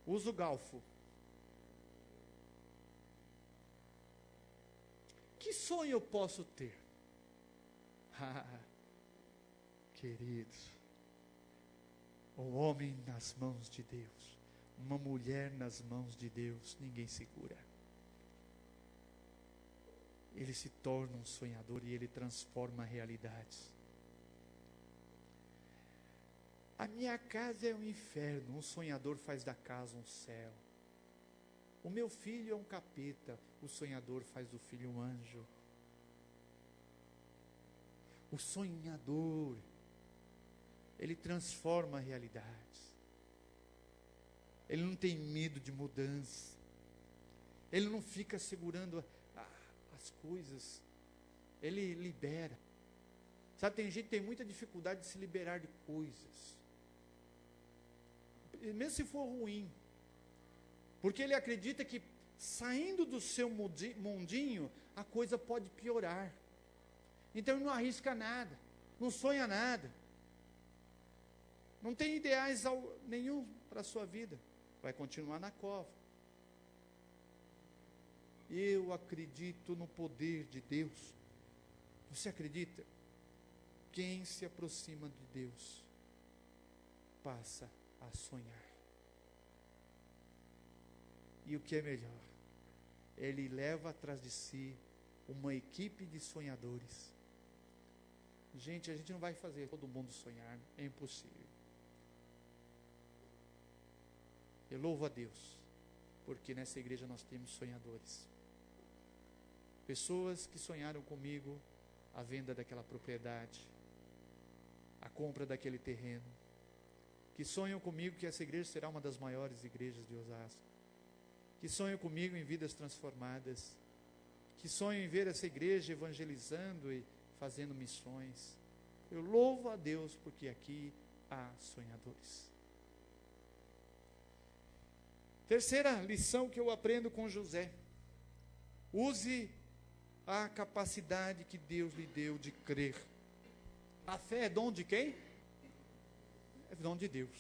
uso galfo. Que sonho eu posso ter? Queridos, o homem nas mãos de Deus, uma mulher nas mãos de Deus, ninguém segura. Ele se torna um sonhador e ele transforma realidades. A minha casa é um inferno, um sonhador faz da casa um céu. O meu filho é um capeta, o sonhador faz do filho um anjo. O sonhador, ele transforma realidades. Ele não tem medo de mudança. Ele não fica segurando as coisas. Ele libera. Sabe, tem gente que tem muita dificuldade de se liberar de coisas. Mesmo se for ruim. Porque ele acredita que saindo do seu mundinho, a coisa pode piorar. Então ele não arrisca nada, não sonha nada. Não tem ideais nenhum para a sua vida. Vai continuar na cova. Eu acredito no poder de Deus. Você acredita? Quem se aproxima de Deus passa a sonhar. E o que é melhor? Ele leva atrás de si uma equipe de sonhadores. Gente, a gente não vai fazer todo mundo sonhar, é impossível. Eu louvo a Deus, porque nessa igreja nós temos sonhadores. Pessoas que sonharam comigo a venda daquela propriedade, a compra daquele terreno, que sonham comigo que essa igreja será uma das maiores igrejas de Osasco, que sonham comigo em vidas transformadas, que sonham em ver essa igreja evangelizando e fazendo missões. Eu louvo a Deus porque aqui há sonhadores. Terceira lição que eu aprendo com José: use a capacidade que Deus lhe deu de crer. A fé é dom de quem? É dom de Deus.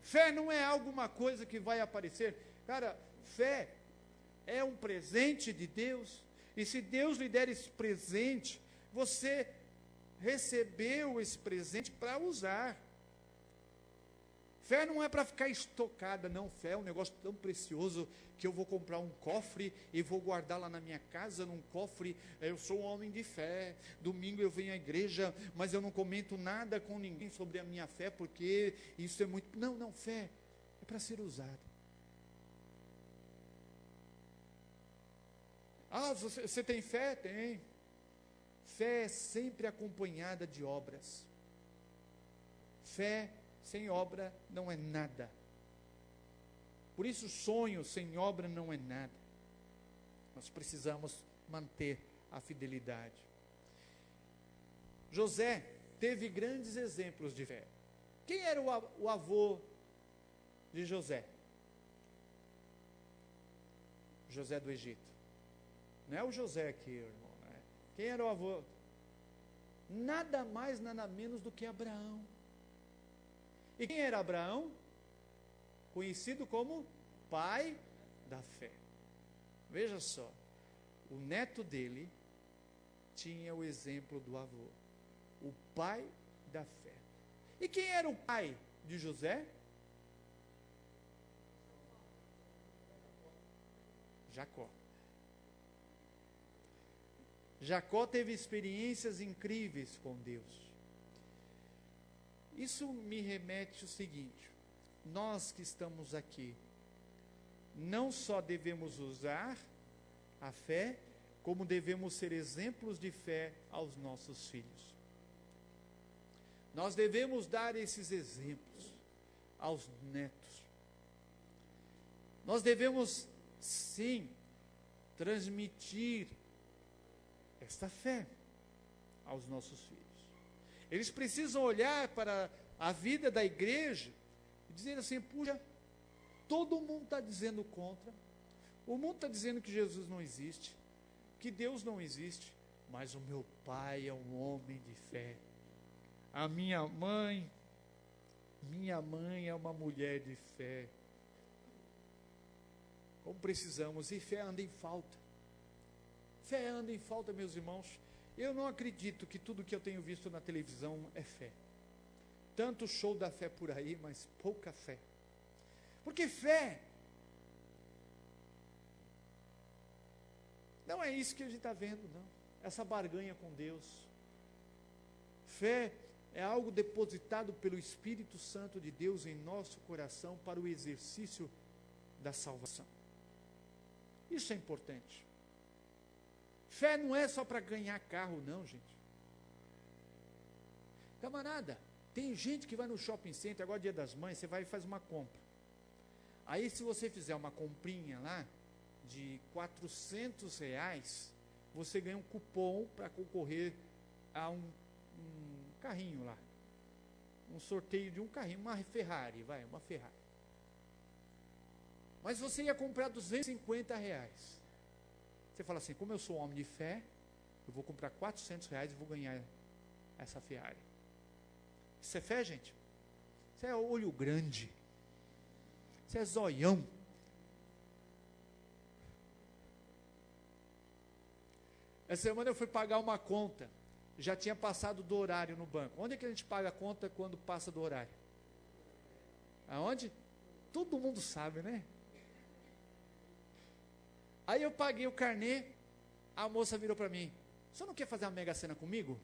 Fé não é alguma coisa que vai aparecer. Cara, fé é um presente de Deus. E se Deus lhe der esse presente, você recebeu esse presente para usar. Fé não é para ficar estocada, não. Fé é um negócio tão precioso que eu vou comprar um cofre e vou guardar lá na minha casa, num cofre. Eu sou um homem de fé. Domingo eu venho à igreja, mas eu não comento nada com ninguém sobre a minha fé, porque isso é muito... Não, fé é para ser usada. Ah, você tem fé? Tem. Fé é sempre acompanhada de obras. Fé sem obra não é nada. Por isso, sonho sem obra não é nada. Nós precisamos manter a fidelidade. José teve grandes exemplos de fé. Quem era o avô de José? José do Egito. Não é o José aqui, irmão. Né? Quem era o avô? Nada mais, nada menos do que Abraão. E quem era Abraão? Conhecido como pai da fé. Veja só, o neto dele tinha o exemplo do avô, o pai da fé. E quem era o pai de José? Jacó. Jacó teve experiências incríveis com Deus. Isso me remete ao seguinte: nós que estamos aqui, não só devemos usar a fé, como devemos ser exemplos de fé aos nossos filhos. Nós devemos dar esses exemplos aos netos. Nós devemos, sim, transmitir esta fé aos nossos filhos. Eles precisam olhar para a vida da igreja e dizer assim: puxa, todo mundo está dizendo contra, o mundo está dizendo que Jesus não existe, que Deus não existe, mas o meu pai é um homem de fé. A minha mãe é uma mulher de fé. Como precisamos, e fé anda em falta. Fé anda em falta, meus irmãos. Eu não acredito que tudo que eu tenho visto na televisão é fé. Tanto show da fé por aí, mas pouca fé. Porque fé não é isso que a gente está vendo, não. Essa barganha com Deus. Fé é algo depositado pelo Espírito Santo de Deus em nosso coração para o exercício da salvação. Isso é importante. Fé não é só para ganhar carro, não, gente. Camarada, tem gente que vai no shopping center, agora Dia das Mães, você vai e faz uma compra. Aí, se você fizer uma comprinha lá de R$400, você ganha um cupom para concorrer a um carrinho lá. Um sorteio de um carrinho, uma Ferrari, uma Ferrari. Mas você ia comprar R$250. Você fala assim: como eu sou um homem de fé, eu vou comprar R$400 e vou ganhar essa Ferrari. Isso é fé, gente? Isso é olho grande. Isso é zoião. Essa semana eu fui pagar uma conta. Já tinha passado do horário no banco. Onde é que a gente paga a conta quando passa do horário? Aonde? Todo mundo sabe, né? Aí eu paguei o carnê, a moça virou para mim: você não quer fazer uma mega sena comigo?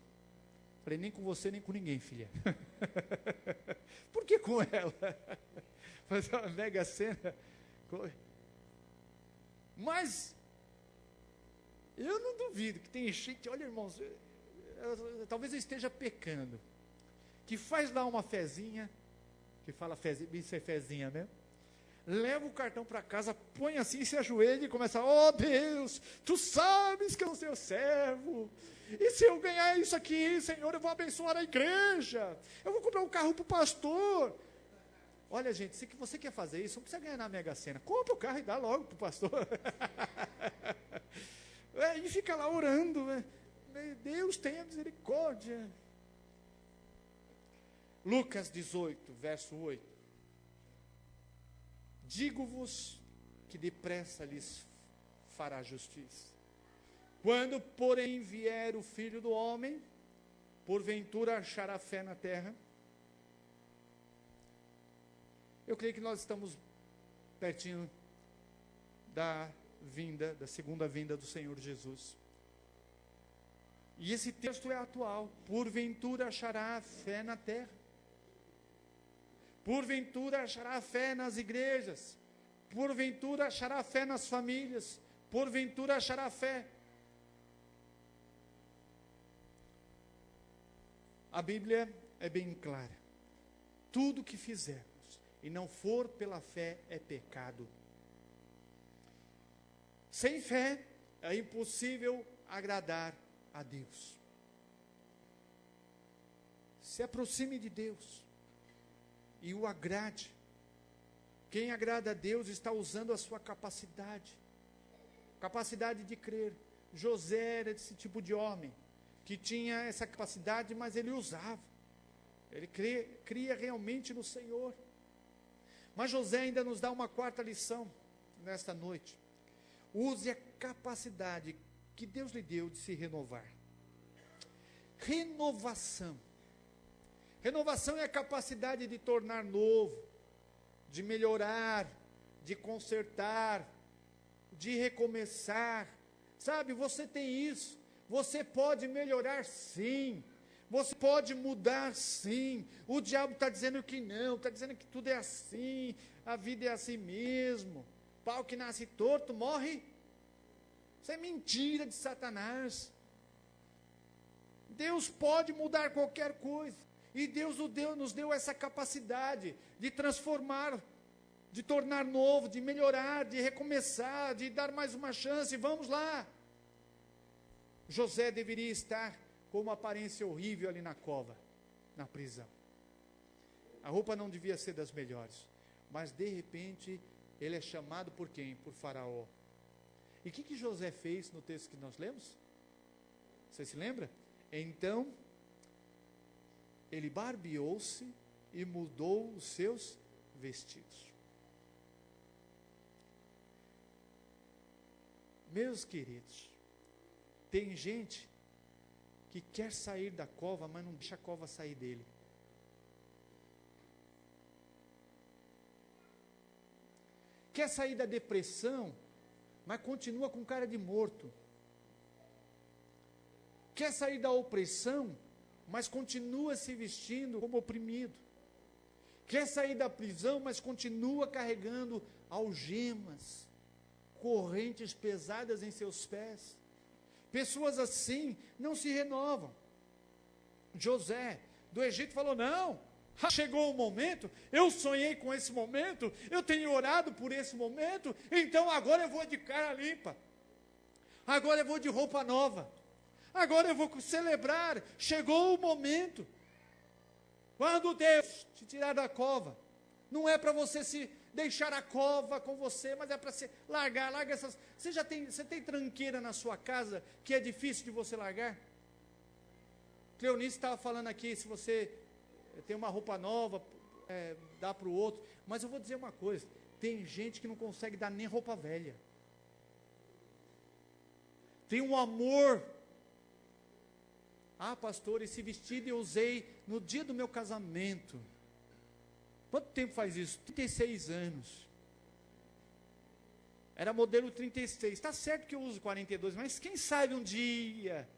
Falei: nem com você, nem com ninguém, filha. Por que com ela? Fazer uma mega sena? Mas eu não duvido que tem gente, olha, irmãos, talvez eu esteja pecando, que faz lá uma fezinha, que fala fezinha, isso é fezinha mesmo, leva o cartão para casa, põe assim, se ajoelha e começa: oh Deus, tu sabes que eu sou teu servo, e se eu ganhar isso aqui, Senhor, eu vou abençoar a igreja, eu vou comprar um carro para o pastor. Olha, gente, se você quer fazer isso, não precisa ganhar na Mega Sena. Compra o carro e dá logo para o pastor. E fica lá orando. Deus tenha misericórdia. Lucas 18, verso 8. Digo-vos que depressa lhes fará justiça. Quando, porém, vier o Filho do Homem, porventura achará fé na terra? Eu creio que nós estamos pertinho da segunda vinda do Senhor Jesus. E esse texto é atual. Porventura achará fé na terra? Porventura achará fé nas igrejas? Porventura achará fé nas famílias? Porventura achará fé? A Bíblia é bem clara. Tudo que fizermos e não for pela fé é pecado. Sem fé é impossível agradar a Deus. Se aproxime de Deus e o agrade. Quem agrada a Deus está usando a sua capacidade de crer. José era desse tipo de homem, que tinha essa capacidade, mas ele usava. Ele cria realmente no Senhor. Mas José ainda nos dá uma quarta lição nesta noite. Use a capacidade que Deus lhe deu de se renovar. Renovação. Renovação é a capacidade de tornar novo, de melhorar, de consertar, de recomeçar. Sabe, você tem isso. Você pode melhorar sim. Você pode mudar sim. O diabo está dizendo que não, está dizendo que tudo é assim, a vida é assim mesmo. Pau que nasce torto, morre. Isso é mentira de Satanás. Deus pode mudar qualquer coisa. E Deus nos deu essa capacidade de transformar, de tornar novo, de melhorar, de recomeçar, de dar mais uma chance. Vamos lá. José deveria estar com uma aparência horrível ali na cova, na prisão. A roupa não devia ser das melhores. Mas de repente, ele é chamado por quem? Por Faraó. E o que José fez no texto que nós lemos? Você se lembra? Então, ele barbeou-se e mudou os seus vestidos. Meus queridos, tem gente que quer sair da cova, mas não deixa a cova sair dele. Quer sair da depressão, mas continua com cara de morto. Quer sair da opressão, mas continua se vestindo como oprimido. Quer sair da prisão, mas continua carregando algemas, correntes pesadas em seus pés. Pessoas assim não se renovam. José do Egito falou: não, chegou o momento, eu sonhei com esse momento, eu tenho orado por esse momento, então agora eu vou de cara limpa, agora eu vou de roupa nova, agora eu vou celebrar. Chegou o momento. Quando Deus te tirar da cova, não é para você se deixar a cova com você, mas é para você larga essas. Você tem tranqueira na sua casa que é difícil de você largar? Cleonice estava falando aqui, se você tem uma roupa nova, dá para o outro, mas eu vou dizer uma coisa, tem gente que não consegue dar nem roupa velha. Tem um amor. Ah, pastor, esse vestido eu usei no dia do meu casamento. Quanto tempo faz isso? 36 anos. Era modelo 36. Está certo que eu uso 42, mas quem sabe um dia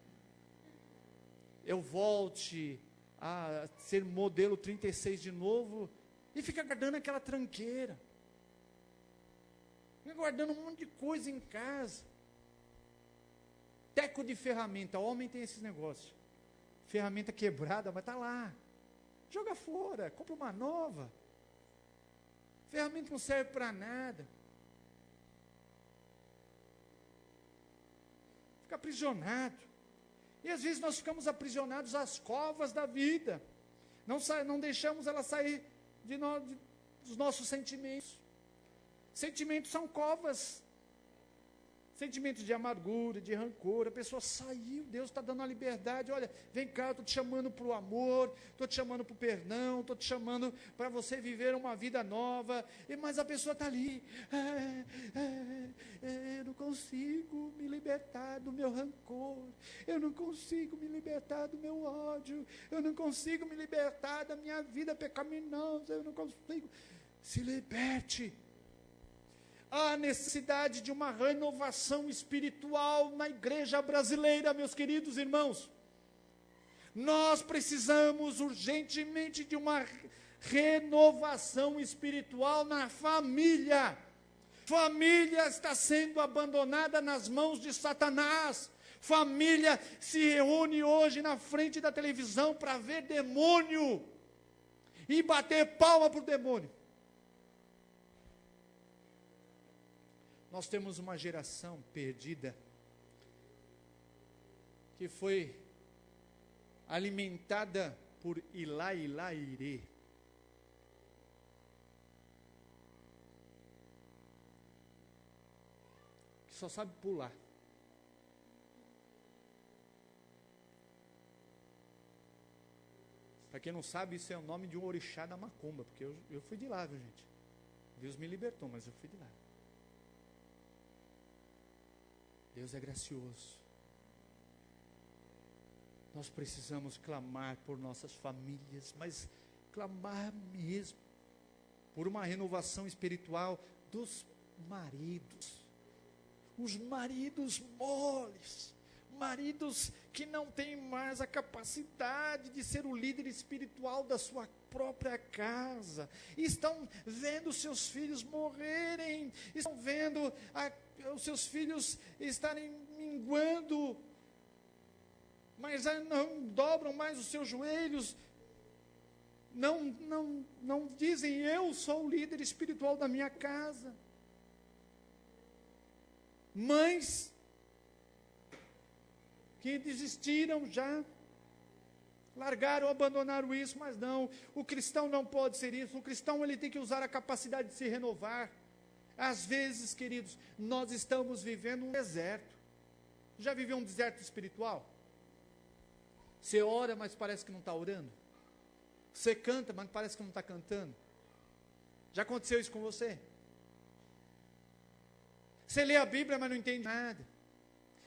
eu volte a ser modelo 36 de novo e fica guardando aquela tranqueira. Fica guardando um monte de coisa em casa. Teco de ferramenta. O homem tem esses negócios. Ferramenta quebrada, mas está lá. Joga fora, compra uma nova. Ferramenta não serve para nada. Fica aprisionado. E às vezes nós ficamos aprisionados às covas da vida. Não deixamos ela sair de nós, dos nossos sentimentos. Sentimentos são covas. Sentimentos de amargura, de rancor, a pessoa saiu, Deus está dando a liberdade, olha, vem cá, estou te chamando para o amor, estou te chamando para o perdão, estou te chamando para você viver uma vida nova, mas a pessoa está ali, eu não consigo me libertar do meu rancor, eu não consigo me libertar do meu ódio, eu não consigo me libertar da minha vida pecaminosa, eu não consigo. Se liberte. Há necessidade de uma renovação espiritual na igreja brasileira, meus queridos irmãos. Nós precisamos urgentemente de uma renovação espiritual na família. Família está sendo abandonada nas mãos de Satanás. Família se reúne hoje na frente da televisão para ver demônio e bater palma para o demônio. Nós temos uma geração perdida que foi alimentada por Ilá, Ilá, Irê. Que só sabe pular. Para quem não sabe, isso é o nome de um orixá da macumba, porque eu fui de lá, viu, gente? Deus me libertou, mas eu fui de lá. Deus é gracioso. Nós precisamos clamar por nossas famílias, mas clamar mesmo por uma renovação espiritual dos maridos. Os maridos moles, maridos que não têm mais a capacidade de ser o líder espiritual da sua própria casa, estão vendo seus filhos morrerem, estão vendo os seus filhos estarem minguando, mas não dobram mais os seus joelhos, não dizem, eu sou o líder espiritual da minha casa. Mães que desistiram já, largaram, abandonaram isso, mas não, o cristão não pode ser isso, o cristão ele tem que usar a capacidade de se renovar. Às vezes, queridos, nós estamos vivendo um deserto. Já viveu um deserto espiritual? Você ora, mas parece que não está orando. Você canta, mas parece que não está cantando. Já aconteceu isso com você? Você lê a Bíblia, mas não entende nada.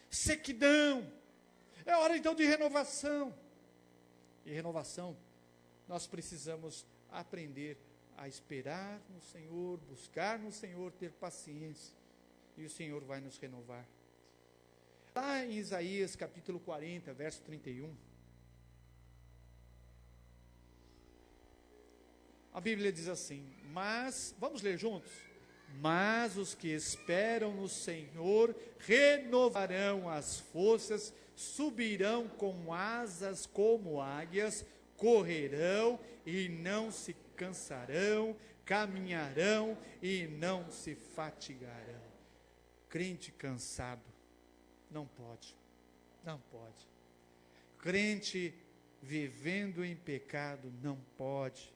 Sequidão. É hora então de renovação. E renovação, nós precisamos aprender a esperar no Senhor, buscar no Senhor, ter paciência, e o Senhor vai nos renovar. Lá em Isaías capítulo 40, verso 31, a Bíblia diz assim, mas, vamos ler juntos? Mas os que esperam no Senhor renovarão as forças, subirão com asas como águias, correrão e não se cansarão, caminharão e não se fatigarão. Crente cansado, não pode. Crente vivendo em pecado, não pode.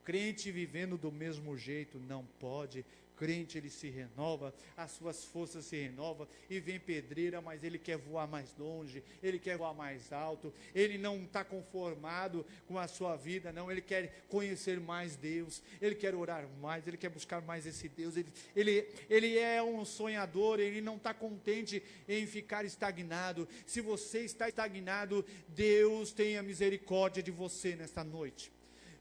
Crente vivendo do mesmo jeito, não pode. Crente, ele se renova, as suas forças se renovam, e vem pedreira, mas ele quer voar mais longe, ele quer voar mais alto, ele não está conformado com a sua vida, não, ele quer conhecer mais Deus, ele quer orar mais, ele quer buscar mais esse Deus, ele é um sonhador, ele não está contente em ficar estagnado. Se você está estagnado, Deus tenha misericórdia de você nesta noite.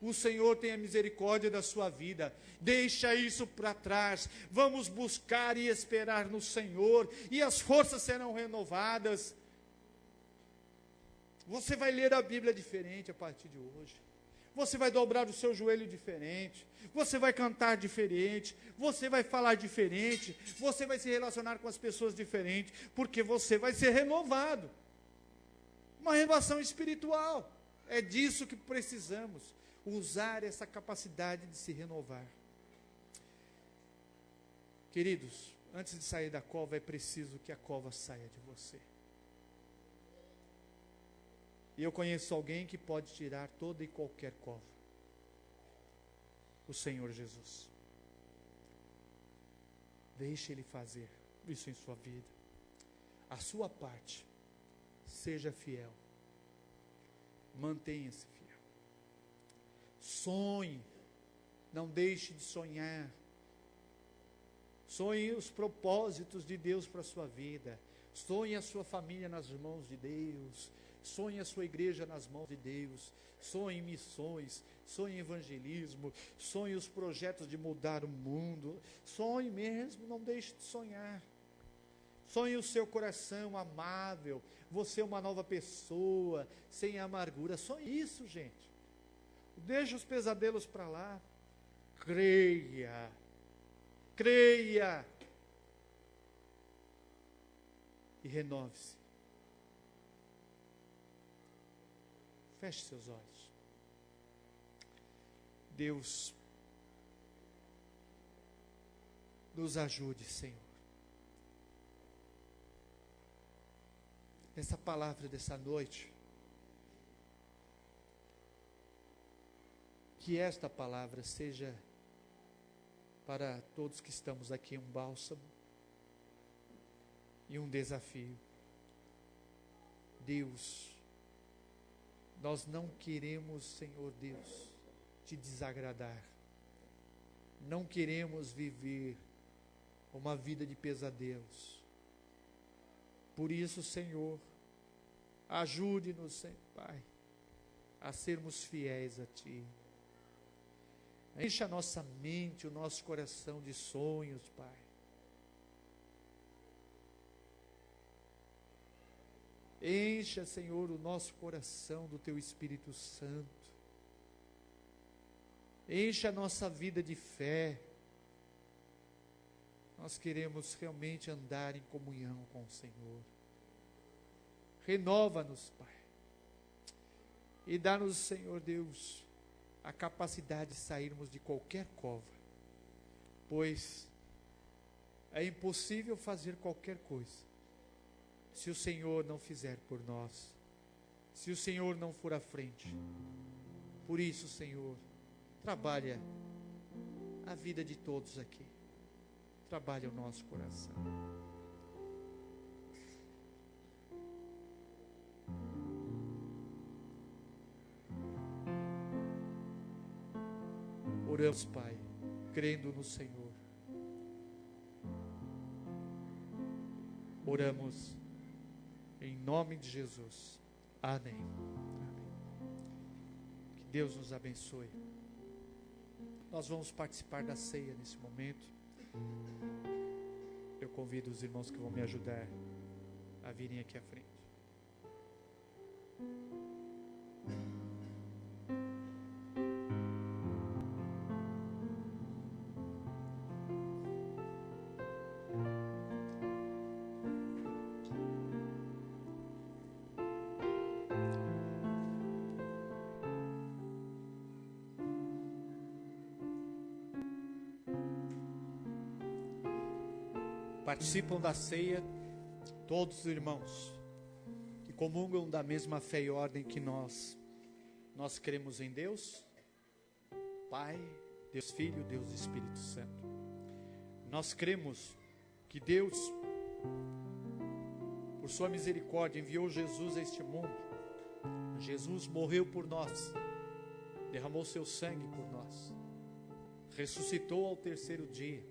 O Senhor tenha misericórdia da sua vida, deixa isso para trás, vamos buscar e esperar no Senhor, e as forças serão renovadas. Você vai ler a Bíblia diferente a partir de hoje, você vai dobrar o seu joelho diferente, você vai cantar diferente, você vai falar diferente, você vai se relacionar com as pessoas diferente, porque você vai ser renovado. Uma renovação espiritual, é disso que precisamos. Usar essa capacidade de se renovar. Queridos, antes de sair da cova, é preciso que a cova saia de você. E eu conheço alguém que pode tirar toda e qualquer cova. o Senhor Jesus. Deixe Ele fazer isso em sua vida. A sua parte, seja fiel. Mantenha-se fiel. Sonhe, não deixe de sonhar. Sonhe os propósitos de Deus para a sua vida. Sonhe a sua família nas mãos de Deus. Sonhe a sua igreja nas mãos de Deus. Sonhe em missões. Sonhe em evangelismo. Sonhe os projetos de mudar o mundo. Sonhe mesmo, não deixe de sonhar. Sonhe o seu coração amável. Você é uma nova pessoa, sem amargura. Sonhe isso, gente. Deixe os pesadelos para lá. Creia. Creia. E renove-se. Feche seus olhos. Deus, nos ajude, Senhor. Nessa palavra dessa noite, que esta palavra seja para todos que estamos aqui um bálsamo e um desafio. Deus, nós não queremos, Senhor Deus, te desagradar. Não queremos viver uma vida de pesadelos. Por isso, Senhor, ajude-nos, Senhor Pai, a sermos fiéis a Ti. Encha a nossa mente, o nosso coração de sonhos, Pai. Encha, Senhor, o nosso coração do Teu Espírito Santo. Encha a nossa vida de fé. Nós queremos realmente andar em comunhão com o Senhor. Renova-nos, Pai. E dá-nos, Senhor Deus, a capacidade de sairmos de qualquer cova. Pois é impossível fazer qualquer coisa se o Senhor não fizer por nós, se o Senhor não for à frente. Por isso, Senhor, trabalha a vida de todos aqui, trabalha o nosso coração. Oramos, Pai, crendo no Senhor. Oramos em nome de Jesus. Amém. Amém. Que Deus nos abençoe. Nós vamos participar da ceia nesse momento. Eu convido os irmãos que vão me ajudar a virem aqui à frente. Participam da ceia todos os irmãos que comungam da mesma fé e ordem que nós. Nós cremos em Deus, Pai, Deus Filho, Deus Espírito Santo. Nós cremos que Deus, por sua misericórdia, enviou Jesus a este mundo. Jesus morreu por nós, derramou seu sangue por nós, ressuscitou ao terceiro dia,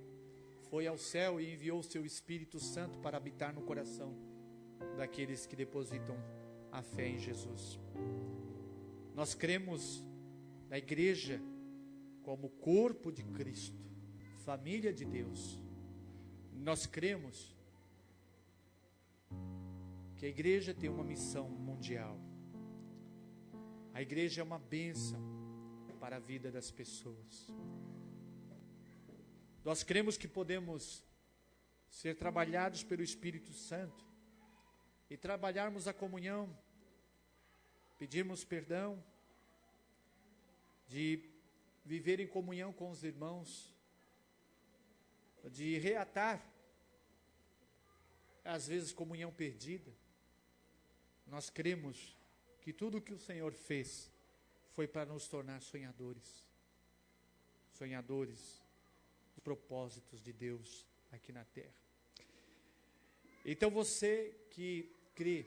foi ao céu e enviou o seu Espírito Santo para habitar no coração daqueles que depositam a fé em Jesus. Nós cremos na igreja como corpo de Cristo, família de Deus. Nós cremos que a igreja tem uma missão mundial. A igreja é uma bênção para a vida das pessoas. Nós cremos que podemos ser trabalhados pelo Espírito Santo e trabalharmos a comunhão, pedirmos perdão, de viver em comunhão com os irmãos, de reatar, às vezes, comunhão perdida. Nós cremos que tudo o que o Senhor fez foi para nos tornar sonhadores. sonhadores, dos propósitos de Deus aqui na terra. Então você que crê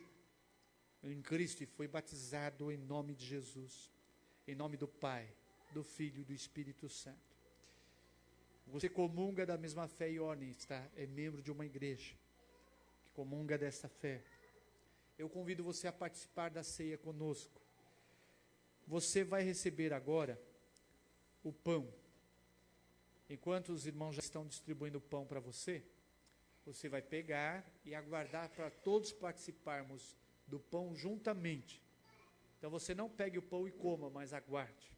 em Cristo e foi batizado em nome de Jesus, em nome do Pai, do Filho e do Espírito Santo, você comunga da mesma fé e ordem, é membro de uma igreja que comunga dessa fé. Eu convido você a participar da ceia conosco. Você vai receber agora o pão. Enquanto os irmãos já estão distribuindo o pão para você, você vai pegar e aguardar para todos participarmos do pão juntamente. Então você não pegue o pão e coma, mas aguarde.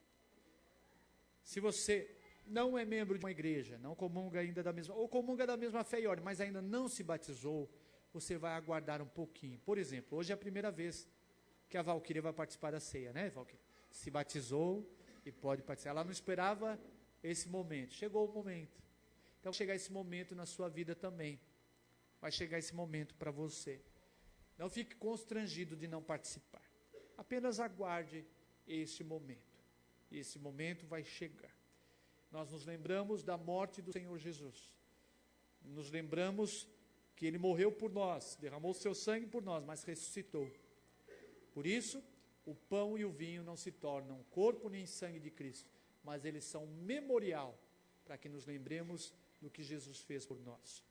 Se você não é membro de uma igreja, não comunga ainda da mesma, ou comunga da mesma fé e ordem, mas ainda não se batizou, você vai aguardar um pouquinho. Por exemplo, hoje é a primeira vez que a Valquíria vai participar da ceia, né, Valquíria? Se batizou e pode participar. Ela não esperava esse momento. Chegou o momento. Então, vai chegar esse momento na sua vida também. Vai chegar esse momento para você. Não fique constrangido de não participar. Apenas aguarde esse momento. E esse momento vai chegar. Nós nos lembramos da morte do Senhor Jesus. Nos lembramos que Ele morreu por nós, derramou o seu sangue por nós, mas ressuscitou. Por isso, o pão e o vinho não se tornam corpo nem sangue de Cristo, mas eles são memorial para que nos lembremos do que Jesus fez por nós.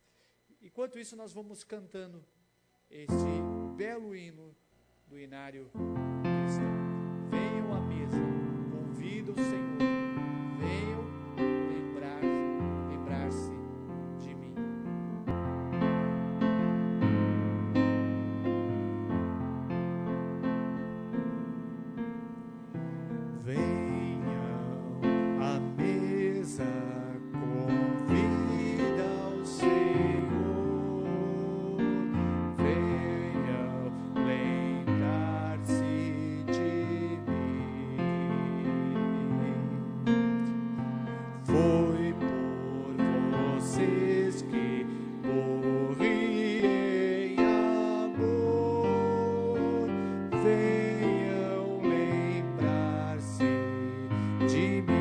Enquanto isso, nós vamos cantando este belo hino do Inário Cristão. Venham à mesa, convido o Senhor, venham lembrar-se de mim. Venham à mesa, convida o Senhor, venham lembrar-se de mim. Foi por vocês que morri em amor, venham lembrar-se de mim.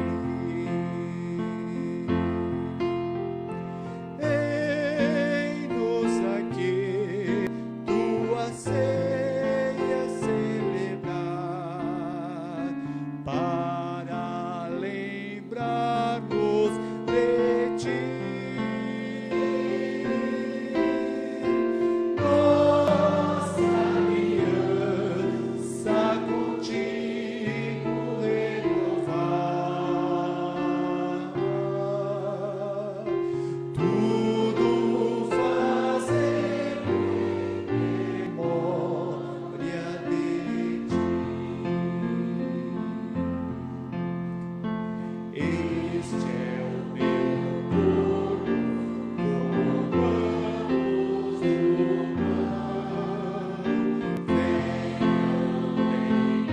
Eis-nos aqui, tua ceia celebrar, para lembrarmos de ti. Nossa aliança contigo renovar, tudo fazemos em memória de ti. Este é o meu corpo, comamos do pão, venham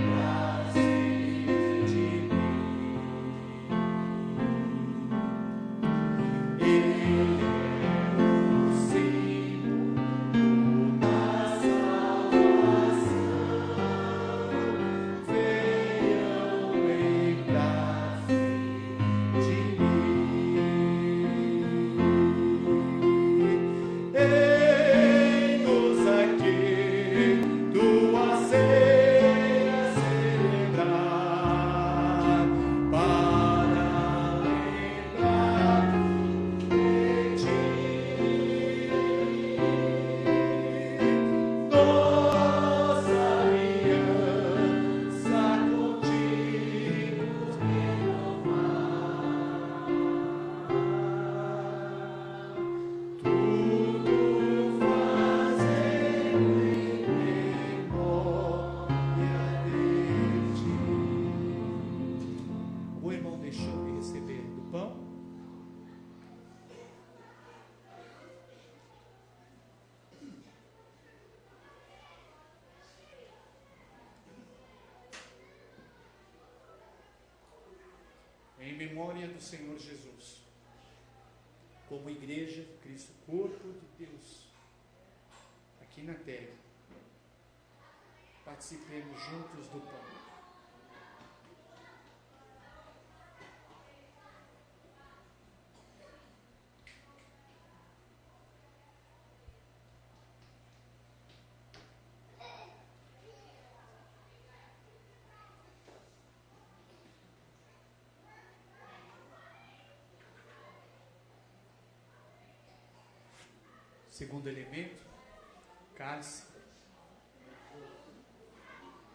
lembrar-se de mim. Ele é o símbolo da salvação, venham lembrar-se de mim. Eis-nos aqui, tua ceia celebrar, para lembrar de ti. Nossa aliança contigo renovar, tudo fazemos em memória de ti. O irmão deixou de receber do pão. Em memória do Senhor Jesus, como igreja de Cristo, corpo de Deus, aqui na terra, participemos juntos do pão. Segundo elemento, cálice.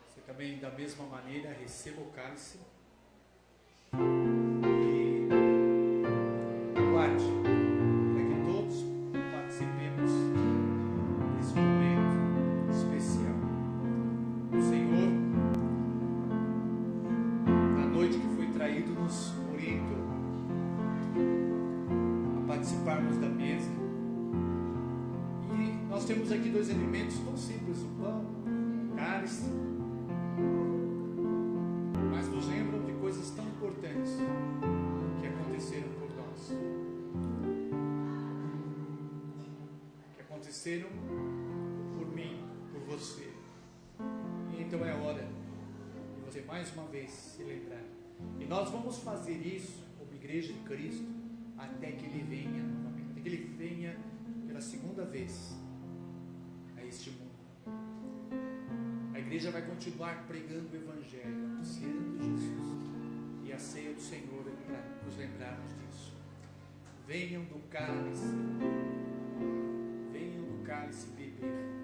Você também, da mesma maneira, receba o cálice. E guarde, para que todos participemos desse momento especial. O Senhor, na noite que foi traído, nos orientou a participarmos da mesa. E nós temos aqui dois elementos tão simples: o pão, o cálice, mas nos lembram de coisas tão importantes que aconteceram por nós, que aconteceram por mim, por você. E então é hora de você mais uma vez se lembrar. E nós vamos fazer isso como Igreja de Cristo até que Ele venha novamente, até que Ele venha pela segunda vez a este mundo. A igreja vai continuar pregando o Evangelho, anunciando Jesus. E a ceia do Senhor é para nos lembrarmos disso. Venham do cálice beber.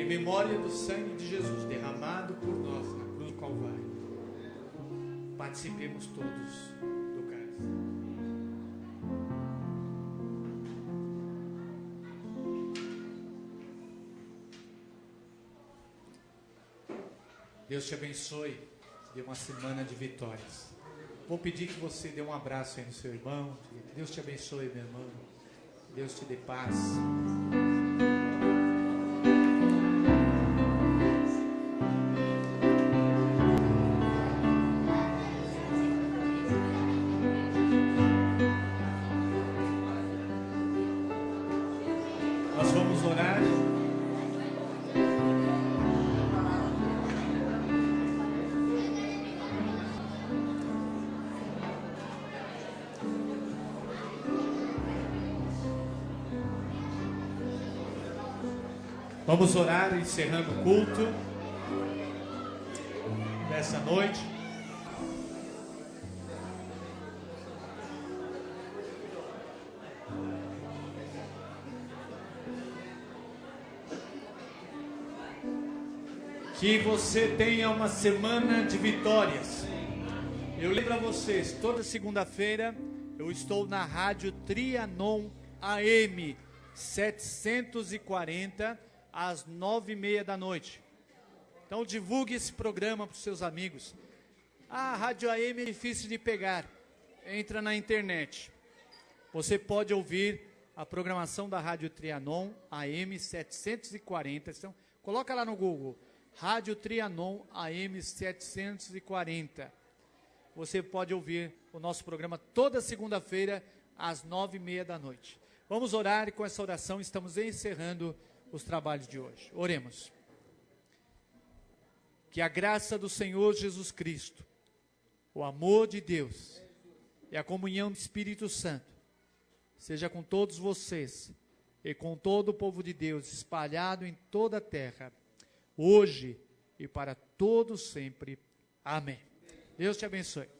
Memória do sangue de Jesus derramado por nós na cruz do Calvário. Participemos todos do cálice. Deus te abençoe, te dê uma semana de vitórias. Vou pedir que você dê um abraço aí no seu irmão. Deus te abençoe, meu irmão. Deus te dê paz. Vamos orar, encerrando o culto dessa noite. Que você tenha uma semana de vitórias. Eu lembro a vocês, toda segunda-feira eu estou na Rádio Trianon AM 740 às 9h30 da noite. Então divulgue esse programa para os seus amigos. A Rádio AM é difícil de pegar. Entra na internet. Você pode ouvir a programação da Rádio Trianon AM 740. Então, coloca lá no Google. Rádio Trianon AM 740. Você pode ouvir o nosso programa toda segunda-feira às 9h30 da noite. Vamos orar e com essa oração estamos encerrando os trabalhos de hoje. Oremos. Que a graça do Senhor Jesus Cristo, o amor de Deus e a comunhão do Espírito Santo seja com todos vocês e com todo o povo de Deus espalhado em toda a terra, hoje e para todos sempre. Amém. Deus te abençoe.